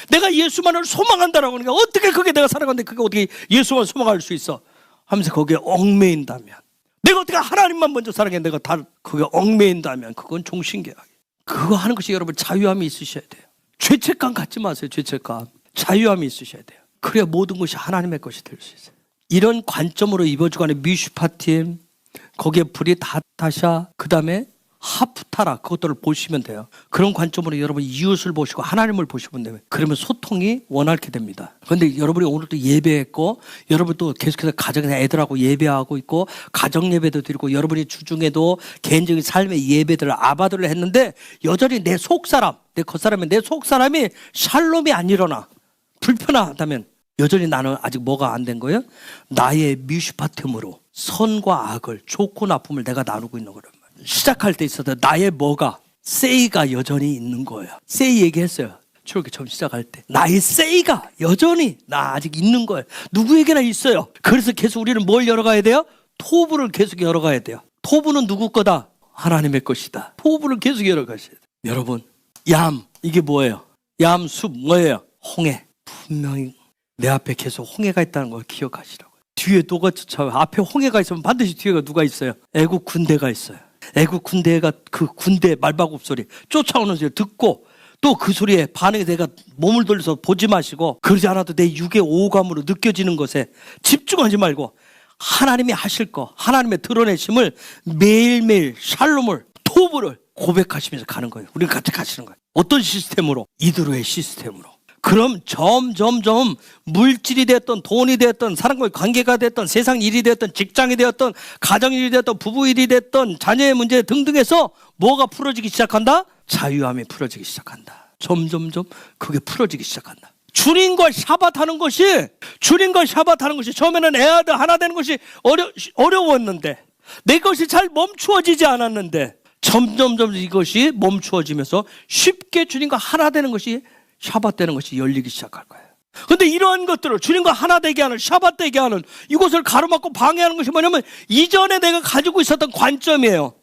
내가 예수만을 소망한다라고 하는 게 어떻게 그게 내가 살아가는데 그게 어떻게 예수만 소망할 수 있어? 하면서 거기에 얽매인다면, 내가 어떻게 하나님만 먼저 사랑해, 내가 다 그게 얽매인다면 그건 종신계약이에요. 그거 하는 것이 여러분 자유함이 있으셔야 돼요. 죄책감 갖지 마세요. 죄책감. 자유함이 있으셔야 돼요. 그래야 모든 것이 하나님의 것이 될 수 있어요. 이런 관점으로 이어주가는 미슈파팀, 거기에 브릿하타샤, 그 다음에 하프타라, 그것들을 보시면 돼요. 그런 관점으로 여러분 이웃을 보시고 하나님을 보시면 돼요. 그러면 소통이 원활하게 됩니다. 그런데 여러분이 오늘도 예배했고, 여러분도 계속해서 가정에서 애들하고 예배하고 있고, 가정 예배도 드리고, 여러분이 주중에도 개인적인 삶의 예배들을 아바들을 했는데, 여전히 내 속사람, 내 겉사람이, 내 속사람이 샬롬이 안 일어나, 불편하다면 여전히 나는 아직 뭐가 안 된 거예요? 나의 미슈파템으로 선과 악을, 좋고 나쁨을 내가 나누고 있는 거란 말이에요. 시작할 때 있어도 나의 뭐가, 세이가 여전히 있는 거예요. 세이 얘기했어요. 초록이 처음 시작할 때. 나의 세이가 여전히 나 아직 있는 거예요. 누구에게나 있어요. 그래서 계속 우리는 뭘 열어가야 돼요? 토부를 계속 열어가야 돼요. 토부는 누구 거다? 하나님의 것이다. 토부를 계속 열어가셔야 돼요. 여러분, 얌, 이게 뭐예요? 얌, 숲, 뭐예요? 홍해. 분명히 내 앞에 계속 홍해가 있다는 걸 기억하시라고요. 뒤에 누가 쫓아와요? 앞에 홍해가 있으면 반드시 뒤에가 누가 있어요? 애국 군대가 있어요. 애국 군대가 그 군대 말바굽 소리, 쫓아오는 소리 듣고, 또 그 소리에 반응해 내가 몸을 돌려서 보지 마시고, 그러지 않아도 내 육의 오감으로 느껴지는 것에 집중하지 말고 하나님이 하실 거, 하나님의 드러내심을 매일매일 샬롬을, 토부를 고백하시면서 가는 거예요. 우리는 같이 가시는 거예요. 어떤 시스템으로? 이드로의 시스템으로. 그럼 점점점 물질이 됐던, 돈이 됐던, 사람과의 관계가 됐던, 세상 일이 됐던, 직장이 되었던, 가정 일이 됐던, 부부 일이 됐던, 자녀의 문제 등등해서 뭐가 풀어지기 시작한다? 자유함이 풀어지기 시작한다. 점점점 그게 풀어지기 시작한다. 주님과 샤밧하는 것이, 처음에는 애아들 하나 되는 것이 어려웠는데, 내 것이 잘 멈추어지지 않았는데, 점점점 이것이 멈추어지면서 쉽게 주님과 하나 되는 것이, 샤밧 되는 것이 열리기 시작할 거예요. 그런데 이러한 것들을 주님과 하나 되게 하는, 샤밧 되게 하는, 이것을 가로막고 방해하는 것이 뭐냐면, 이전에 내가 가지고 있었던 관점이에요.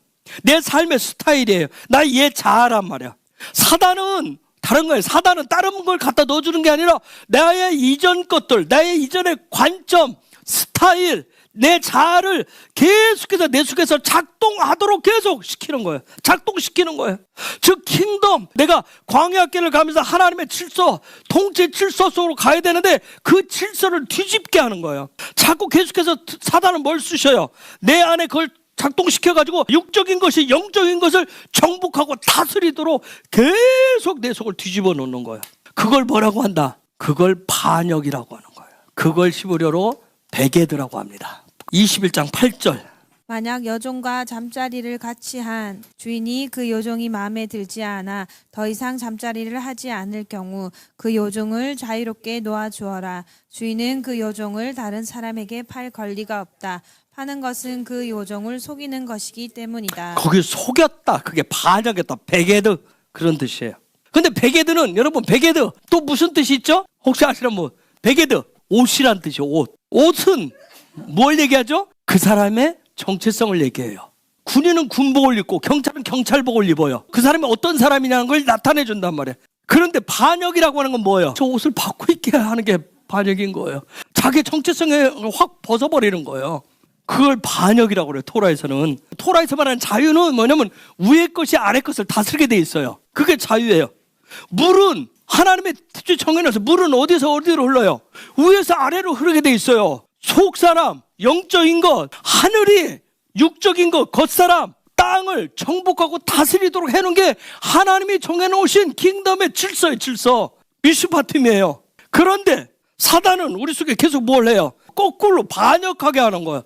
내 삶의 스타일이에요. 나의 옛 자아란 말이야. 사단은 다른 거예요. 사단은 다른 걸 갖다 넣어주는 게 아니라 나의 이전 것들, 나의 이전의 관점, 스타일, 내 자아를 계속해서 내 속에서 작동하도록 계속 시키는 거예요. 작동시키는 거예요. 즉 킹덤, 내가 광야길을 가면서 하나님의 질서, 통치 질서 속으로 가야 되는데 그 질서를 뒤집게 하는 거예요. 자꾸 계속해서 사단은 뭘 쓰셔요? 내 안에 그걸 작동시켜가지고 육적인 것이 영적인 것을 정복하고 다스리도록 계속 내 속을 뒤집어 놓는 거예요. 그걸 뭐라고 한다? 그걸 반역이라고 하는 거예요. 그걸 히브리어로 베게드라고 합니다. 21장 8절 만약 여종과 잠자리를 같이 한 주인이 그 여종이 마음에 들지 않아 더 이상 잠자리를 하지 않을 경우 그 여종을 자유롭게 놓아주어라. 주인은 그 여종을 다른 사람에게 팔 권리가 없다. 파는 것은 그 여종을 속이는 것이기 때문이다. 거기 속였다. 그게 반역했다. 베게드 그런 뜻이에요. 근데 베게드는 여러분 베게드 또 무슨 뜻이 있죠? 혹시 아시는 분? 베게드 옷이란 뜻이에요. 옷. 옷은 뭘 얘기하죠? 그 사람의 정체성을 얘기해요. 군인은 군복을 입고 경찰은 경찰복을 입어요. 그 사람이 어떤 사람이냐는 걸 나타내 준단 말이에요. 그런데 반역이라고 하는 건 뭐예요? 저 옷을 바꿔 입게 하는 게 반역인 거예요. 자기 정체성을 확 벗어버리는 거예요. 그걸 반역이라고 그래요. 토라에서는. 토라에서 말하는 자유는 뭐냐면 위의 것이 아래 것을 다스리게 돼 있어요. 그게 자유예요. 물은 하나님의 특히 정해놔서 물은 어디서 어디로 흘러요? 위에서 아래로 흐르게 돼 있어요. 속사람, 영적인 것, 하늘이 육적인 것, 겉사람, 땅을 정복하고 다스리도록 해놓은 게 하나님이 정해놓으신 킹덤의 질서예요. 질서. 미슈파팀이에요. 그런데 사단은 우리 속에 계속 뭘 해요? 거꾸로 반역하게 하는 거예요.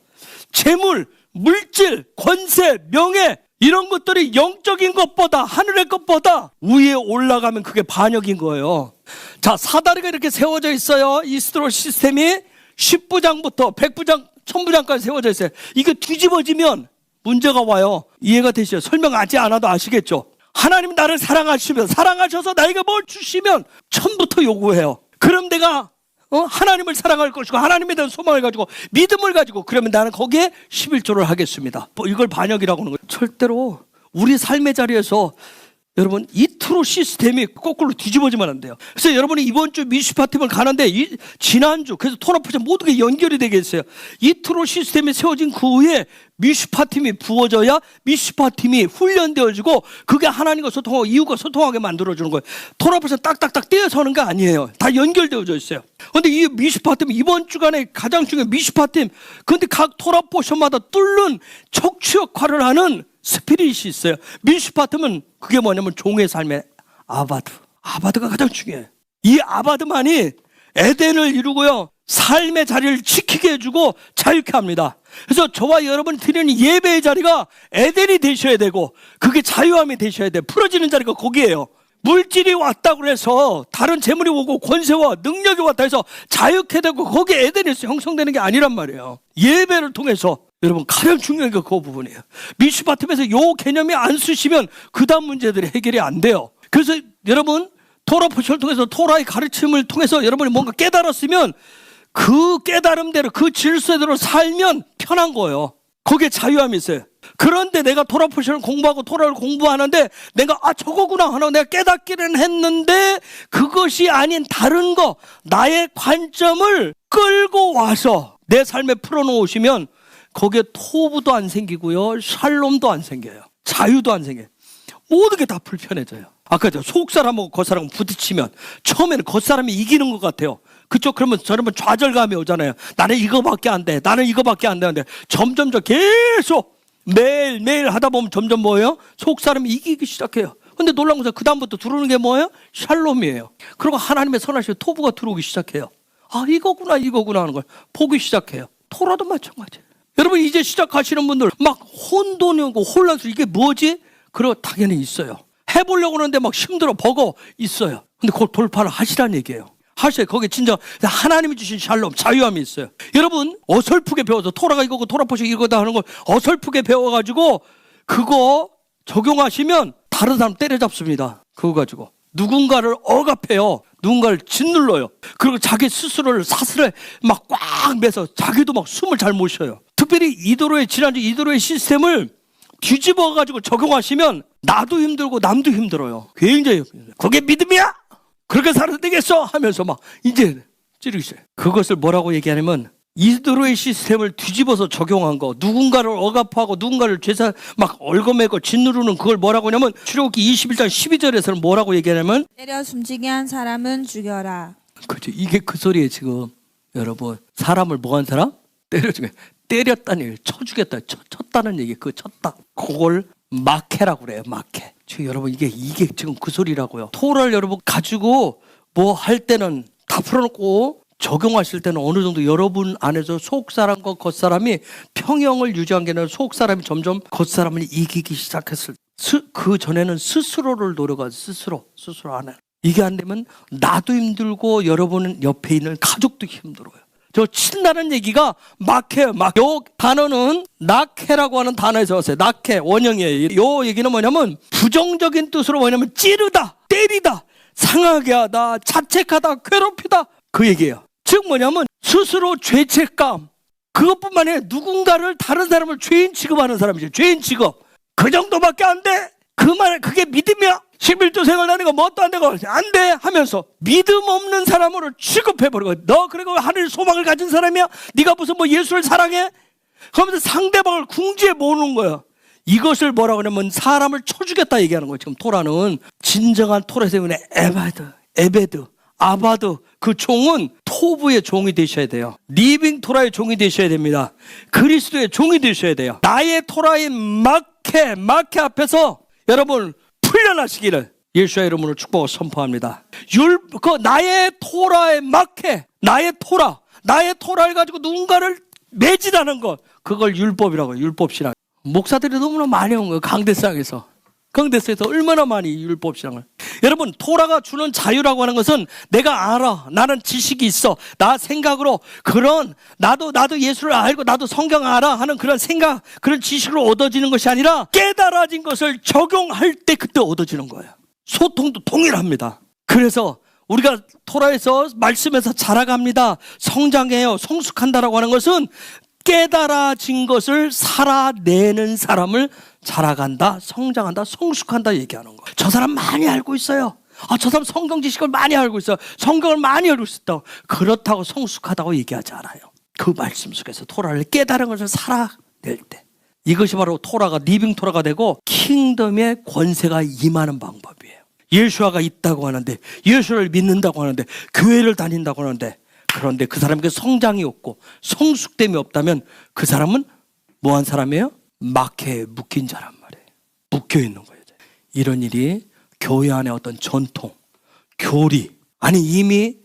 재물, 물질, 권세, 명예 이런 것들이 영적인 것보다 하늘의 것보다 위에 올라가면 그게 반역인 거예요. 자, 사다리가 이렇게 세워져 있어요. 이스트로 시스템이 10부장부터 100부장, 1000부장까지 세워져 있어요. 이게 뒤집어지면 문제가 와요. 이해가 되시죠? 설명하지 않아도 아시겠죠? 하나님 나를 사랑하시면 사랑하셔서 나에게 뭘 주시면 처음부터 요구해요. 그럼 내가 하나님을 사랑할 것이고 하나님에 대한 소망을 가지고 믿음을 가지고 그러면 나는 거기에 11조를 하겠습니다. 이걸 반역이라고 하는 거예요. 절대로 우리 삶의 자리에서 여러분 이트로 시스템이 거꾸로 뒤집어지면 안 돼요. 그래서 여러분이 이번 주 미슈파팀을 가는데 지난주 그래서 톤업프전 모든 게 연결이 되겠어요. 이트로 시스템이 세워진 그 후에 미슈파팀이 부어져야 미슈파팀이 훈련되어지고 그게 하나님과 소통하고 이웃과 소통하게 만들어주는 거예요. 톤업프전 딱딱딱 떼어서는 게 아니에요. 다 연결되어져 있어요. 그런데 이 미슈파팀 이번 주간에 가장 중요한 미슈파팀 근데 각 톤업 포션마다 뚫는 척추 역할을 하는 스피릿이 있어요. 미슈파팀은 그게 뭐냐면 종의 삶의 아바드. 아바드가 가장 중요해요. 이 아바드만이 에덴을 이루고요. 삶의 자리를 지키게 해주고 자유케 합니다. 그래서 저와 여러분이 드리는 예배의 자리가 에덴이 되셔야 되고 그게 자유함이 되셔야 돼요. 풀어지는 자리가 거기에요. 물질이 왔다고 해서 다른 재물이 오고 권세와 능력이 왔다 해서 자유케 되고 거기에 에덴에서 형성되는 게 아니란 말이에요. 예배를 통해서 여러분 가장 중요한 게 그 부분이에요. 미슈파팀에서 요 개념이 안 쓰시면 그 다음 문제들이 해결이 안 돼요. 그래서 여러분 토라 포션을 통해서 토라의 가르침을 통해서 여러분이 뭔가 깨달았으면 그 깨달음대로 그 질서대로 살면 편한 거예요. 거기에 자유함이 있어요. 그런데 내가 토라 포션을 공부하고 토라를 공부하는데 내가 저거구나 하나 내가 깨닫기는 했는데 그것이 아닌 다른 거 나의 관점을 끌고 와서 내 삶에 풀어놓으시면 거기에 토부도 안 생기고요. 샬롬도 안 생겨요. 자유도 안 생겨요. 모든 게 다 불편해져요. 아까 속사람하고 겉사람하고 부딪히면 처음에는 겉사람이 이기는 것 같아요. 그쵸? 그러면 저러면 좌절감이 오잖아요. 나는 이거밖에 안 돼. 나는 이거밖에 안 되는데 점점 계속 매일 하다 보면 점점 뭐예요? 속사람이 이기기 시작해요. 근데 놀라운 것은 그 다음부터 들어오는 게 뭐예요? 샬롬이에요. 그리고 하나님의 선하신 토부가 들어오기 시작해요. 아 이거구나 하는 걸 보기 시작해요. 토라도 마찬가지예요. 여러분 이제 시작하시는 분들 막 혼돈이고 혼란스러워 이게 뭐지? 그리고 당연히 있어요. 해보려고 하는데 막 힘들어 버거 있어요. 근데 그걸 돌파를 하시라는 얘기예요. 하셔요. 거기에 진짜 하나님이 주신 샬롬 자유함이 있어요. 여러분 어설프게 배워서 토라가 이거고 토라포식 이거다 하는 걸 어설프게 배워가지고 그거 적용하시면 다른 사람 때려잡습니다. 그거 가지고 누군가를 억압해요. 누군가를 짓눌러요. 그리고 자기 스스로를 사슬에 막 꽉 매서 자기도 막 숨을 잘 못 쉬어요. 특별히 지난주 이도로의 시스템을 뒤집어가지고 적용하시면 나도 힘들고 남도 힘들어요. 굉장히 그게 믿음이야? 그렇게 살아도 되겠어? 하면서 막 이제 찌르기 시작해요. 그것을 뭐라고 얘기하냐면 이도로의 시스템을 뒤집어서 적용한 거 누군가를 억압하고 누군가를 죄사 막 얽어매고 짓누르는 그걸 뭐라고 하냐면 출애굽기 21장 12절에서는 뭐라고 얘기하냐면 때려 숨지게 한 사람은 죽여라. 그렇죠. 이게 그 소리예요 지금. 여러분 사람을 뭐 한 사람? 때렸다는 얘기 쳐주겠다 쳤다는 얘기 그 쳤다 그걸 마케라고 그래요. 마케. 지금 여러분 이게 지금 그 소리라고요. 토라를 여러분 가지고 뭐 할 때는 다 풀어놓고 적용하실 때는 어느 정도 여러분 안에서 속사람과 겉사람이 평형을 유지한 게 아니라 속사람이 점점 겉사람을 이기기 시작했을 때, 그 전에는 스스로를 노려가 스스로 안에 이게 안 되면 나도 힘들고 여러분 옆에 있는 가족도 힘들어요. 저 친다는 얘기가 막해요. 요 단어는 낙해라고 하는 단어에서 왔어요. 낙해 원형이에요. 요 얘기는 뭐냐면 부정적인 뜻으로 뭐냐면 찌르다, 때리다, 상하게 하다, 자책하다, 괴롭히다 그 얘기예요. 즉 뭐냐면 스스로 죄책감, 그것뿐만 아니라 누군가를 다른 사람을 죄인 취급하는 사람이죠. 죄인 취급. 그 정도밖에 안 돼. 그 말 그게 믿음이야. 11조 생활하는 거 뭣도 안 되고 안 돼 하면서 믿음 없는 사람으로 취급해버리고, 너 그리고 하늘 소망을 가진 사람이야? 네가 무슨 뭐 예수를 사랑해? 그러면서 상대방을 궁지에 모으는 거야. 이것을 뭐라고 하냐면 사람을 쳐주겠다 얘기하는 거예요. 지금 토라는 진정한 토라 세운의 에베드, 아바드 그 종은 토부의 종이 되셔야 돼요. 리빙 토라의 종이 되셔야 됩니다. 그리스도의 종이 되셔야 돼요. 나의 토라인 마케 앞에서 여러분 풀려나시기를 예수의 이름으로 축복을 선포합니다. 나의 토라의 마케, 나의 토라를 가지고 누군가를 매진하는 것, 그걸 율법이라고 해요. 율법신앙. 목사들이 너무나 많이 온 거예요. 강대상에서 얼마나 많이 율법신앙을. 여러분 토라가 주는 자유라고 하는 것은 내가 알아, 나는 지식이 있어, 나 생각으로 그런 나도 예수를 알고 나도 성경 알아 하는 그런 생각, 그런 지식으로 얻어지는 것이 아니라 깨달아진 것을 적용할 때 그때 얻어지는 거예요. 소통도 동일합니다. 그래서 우리가 토라에서 말씀에서 자라갑니다, 성장해요, 성숙한다라고 하는 것은 깨달아진 것을 살아내는 사람을 자라간다, 성장한다, 성숙한다 얘기하는 거예요. 저 사람 많이 알고 있어요. 저 사람 성경 지식을 많이 알고 있어요. 성경을 많이 알고 있다고. 그렇다고 성숙하다고 얘기하지 않아요. 그 말씀 속에서 토라를 깨달은 것을 살아낼 때, 이것이 바로 토라가 리빙 토라가 되고 킹덤의 권세가 임하는 방법이에요. 예수아가 있다고 하는데, 예수를 믿는다고 하는데, 교회를 다닌다고 하는데, 그런데 그 사람에게 성장이 없고 성숙됨이 없다면 그 사람은 뭐한 사람이에요? 마케에 묶인 자란 말이에요. 묶여 있는 거예요. 이런 일이 교회 안에 어떤 전통, 교리, 아니 이미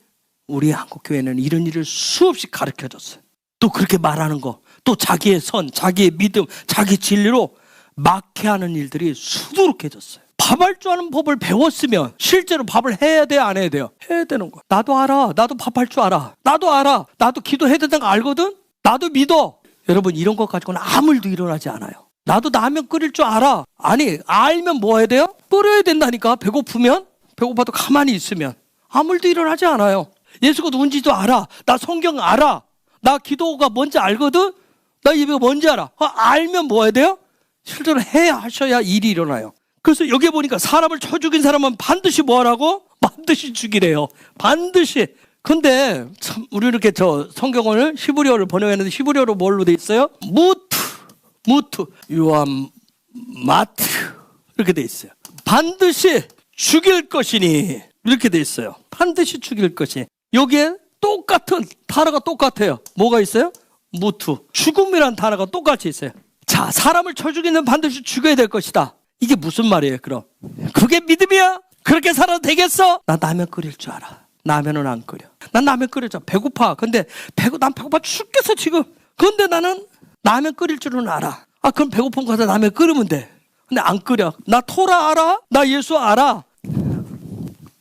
우리 한국 교회는 이런 일을 수없이 가르쳐줬어요. 또 그렇게 말하는 거, 또 자기의 선, 자기의 믿음, 자기 진리로 마케하는 일들이 수두룩해졌어요. 밥할 줄 아는 법을 배웠으면 실제로 밥을 해야 돼요, 안 해야 돼요? 해야 되는 거야. 나도 알아. 나도 밥할 줄 알아. 나도 알아. 나도 기도해야 된다는 거 알거든? 나도 믿어. 여러분 이런 것 가지고는 아무 일도 일어나지 않아요. 나도 라면 끓일 줄 알아. 아니 알면 뭐 해야 돼요? 끓여야 된다니까. 배고프면, 배고파도 가만히 있으면 아무 일도 일어나지 않아요. 예수가 누군지도 알아. 나 성경 알아. 나 기도가 뭔지 알거든? 나 예배가 뭔지 알아. 알면 뭐 해야 돼요? 실제로 해야 하셔야 일이 일어나요. 그래서 여기 보니까 사람을 쳐 죽인 사람은 반드시 뭐 하라고? 반드시 죽이래요. 반드시. 근데 참 우리 이렇게 저 성경을 히브리어를 번역했는데 히브리어로 뭘로 돼 있어요? 무트 유암 마트 이렇게 돼 있어요. 반드시 죽일 것이니 이렇게 돼 있어요. 반드시 죽일 것이. 여기에 똑같은 단어가 똑같아요. 뭐가 있어요? 무트. 죽음이란 단어가 똑같이 있어요. 자, 사람을 쳐 죽이는 반드시 죽여야 될 것이다. 이게 무슨 말이에요, 그럼? 그게 믿음이야? 그렇게 살아도 되겠어? 나 라면 끓일 줄 알아. 라면은 안 끓여. 난 라면 끓여줘. 배고파. 근데 난 배고파 죽겠어, 지금. 근데 나는 라면 끓일 줄은 알아. 그럼 배고픈 거 가서 라면 끓이면 돼. 근데 안 끓여. 나 토라 알아? 나 예수 알아.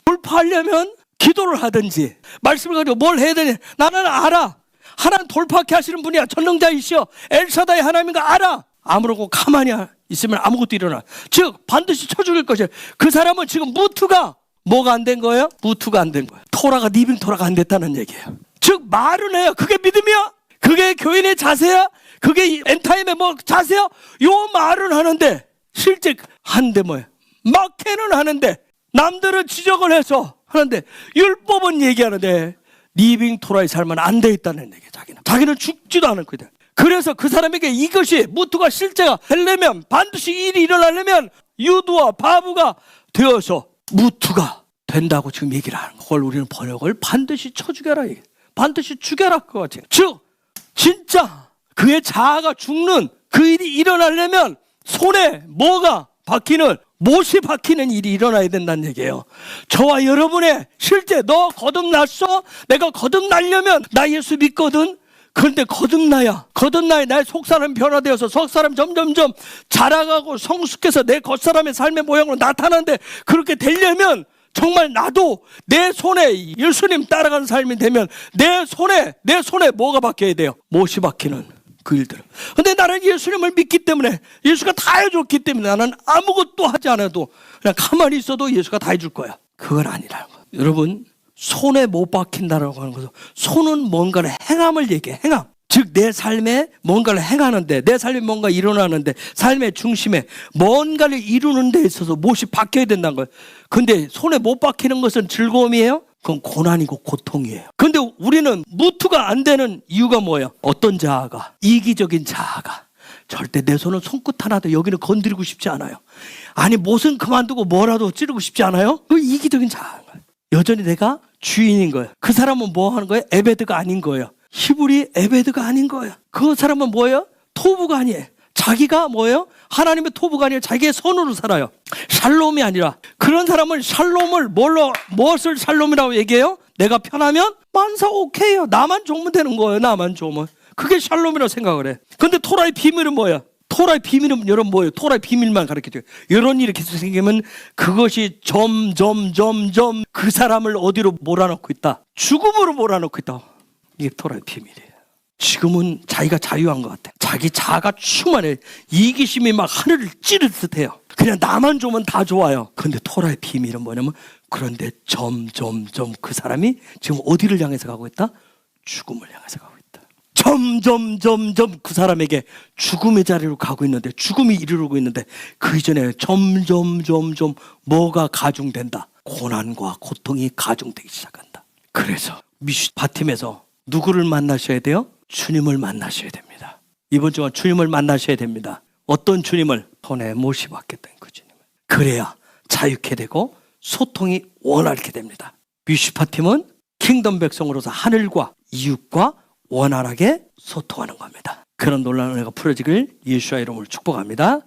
돌파하려면 기도를 하든지 말씀을 가지고 뭘 해야 되냐. 나는 알아. 하나님 돌파하게 하시는 분이야. 전능자이시여 엘샤다의 하나님인가 알아. 아무렇고 가만히 있으면 아무것도 일어나. 즉 반드시 쳐 죽일 것이야. 그 사람은 지금 무트가 뭐가 안 된 거예요? 무트가 안 된 거예요. 토라가 리빙 토라가 안 됐다는 얘기예요. 즉 말은 해요. 그게 믿음이야? 그게 교인의 자세야? 그게 엔타임의 뭐 자세야? 요 말은 하는데 실제 한데 뭐예요? 마케는 하는데 남들은 지적을 해서 하는데 율법은 얘기하는데 리빙 토라의 삶은 안 돼 있다는 얘기예요. 자기는 죽지도 않을 거다. 그래서 그 사람에게 이것이 무트가 실제가 되려면 반드시 일이 일어나려면 유두와 바보가 되어서 무트가 된다고 지금 얘기를 하는 거. 그걸 우리는 번역을 반드시 쳐 죽여라. 반드시 죽여라. 그거 같아요. 즉 진짜 그의 자아가 죽는 그 일이 일어나려면 손에 뭐가 박히는 못이 박히는 일이 일어나야 된다는 얘기예요. 저와 여러분의 실제 너 거듭났어? 내가 거듭나려면 나 예수 믿거든. 그런데 거듭나야 나의 속사람 변화되어서 속사람 점점점 자라가고 성숙해서 내 겉사람의 삶의 모양으로 나타나는데, 그렇게 되려면 정말 나도 내 손에 예수님 따라가는 삶이 되면 내 손에 뭐가 박혀야 돼요? 못이 박히는 그 일들. 근데 나는 예수님을 믿기 때문에, 예수가 다 해줬기 때문에 나는 아무것도 하지 않아도 그냥 가만히 있어도 예수가 다 해줄 거야. 그건 아니라는 거예요. 여러분, 손에 못 박힌다라고 하는 것은, 손은 뭔가를 행함을 얘기해. 행함. 즉 내 삶에 뭔가를 행하는데, 내 삶에 뭔가 일어나는데, 삶의 중심에 뭔가를 이루는 데 있어서 못이 박혀야 된다는 거예요. 근데 손에 못 박히는 것은 즐거움이에요? 그건 고난이고 고통이에요. 근데 우리는 무투가 안 되는 이유가 뭐예요? 어떤 자아가, 이기적인 자아가 절대 내 손은 손끝 하나도 여기는 건드리고 싶지 않아요. 아니 못은 그만두고 뭐라도 찌르고 싶지 않아요? 그 이기적인 자아인 거예요. 여전히 내가 주인인 거예요. 그 사람은 뭐 하는 거예요? 에베드가 아닌 거예요. 히브리 에베드가 아닌 거예요. 그 사람은 뭐예요? 토부가 아니에요. 자기가 뭐예요? 하나님의 토부가 아니라 자기의 손으로 살아요. 샬롬이 아니라. 그런 사람은 샬롬을 무엇을 샬롬이라고 얘기해요? 내가 편하면 만사 오케이요. 나만 좋으면 되는 거예요. 나만 좋으면. 그게 샬롬이라고 생각을 해. 근데 토라의 비밀은 뭐예요? 토라의 비밀은 여러분 뭐예요? 토라의 비밀만 가르쳐줘요. 이런 일이 계속 생기면 그것이 점점 그 사람을 어디로 몰아넣고 있다? 죽음으로 몰아넣고 있다. 이게 토라의 비밀이에요. 지금은 자기가 자유한 것 같아. 자기 자아가 충만해. 이기심이 막 하늘을 찌를 듯해요. 그냥 나만 좋으면 다 좋아요. 근데 토라의 비밀은 뭐냐면, 그런데 점점 그 사람이 지금 어디를 향해서 가고 있다? 죽음을 향해서 가고 있다. 점점 그 사람에게 죽음의 자리로 가고 있는데, 죽음이 이르르고 있는데, 그 이전에 점점 뭐가 가중된다? 고난과 고통이 가중되기 시작한다. 그래서 미슈파팀에서 누구를 만나셔야 돼요? 주님을 만나셔야 됩니다. 이번 주간 주님을 만나셔야 됩니다. 어떤 주님을? 손에 못이 박혔던 그 주님을. 그래야 자유케 되고 소통이 원활하게 됩니다. 미슈파팀은 킹덤 백성으로서 하늘과 이웃과 원활하게 소통하는 겁니다. 그런 놀라운 은혜가 풀어지길 예수와 이름으로 축복합니다.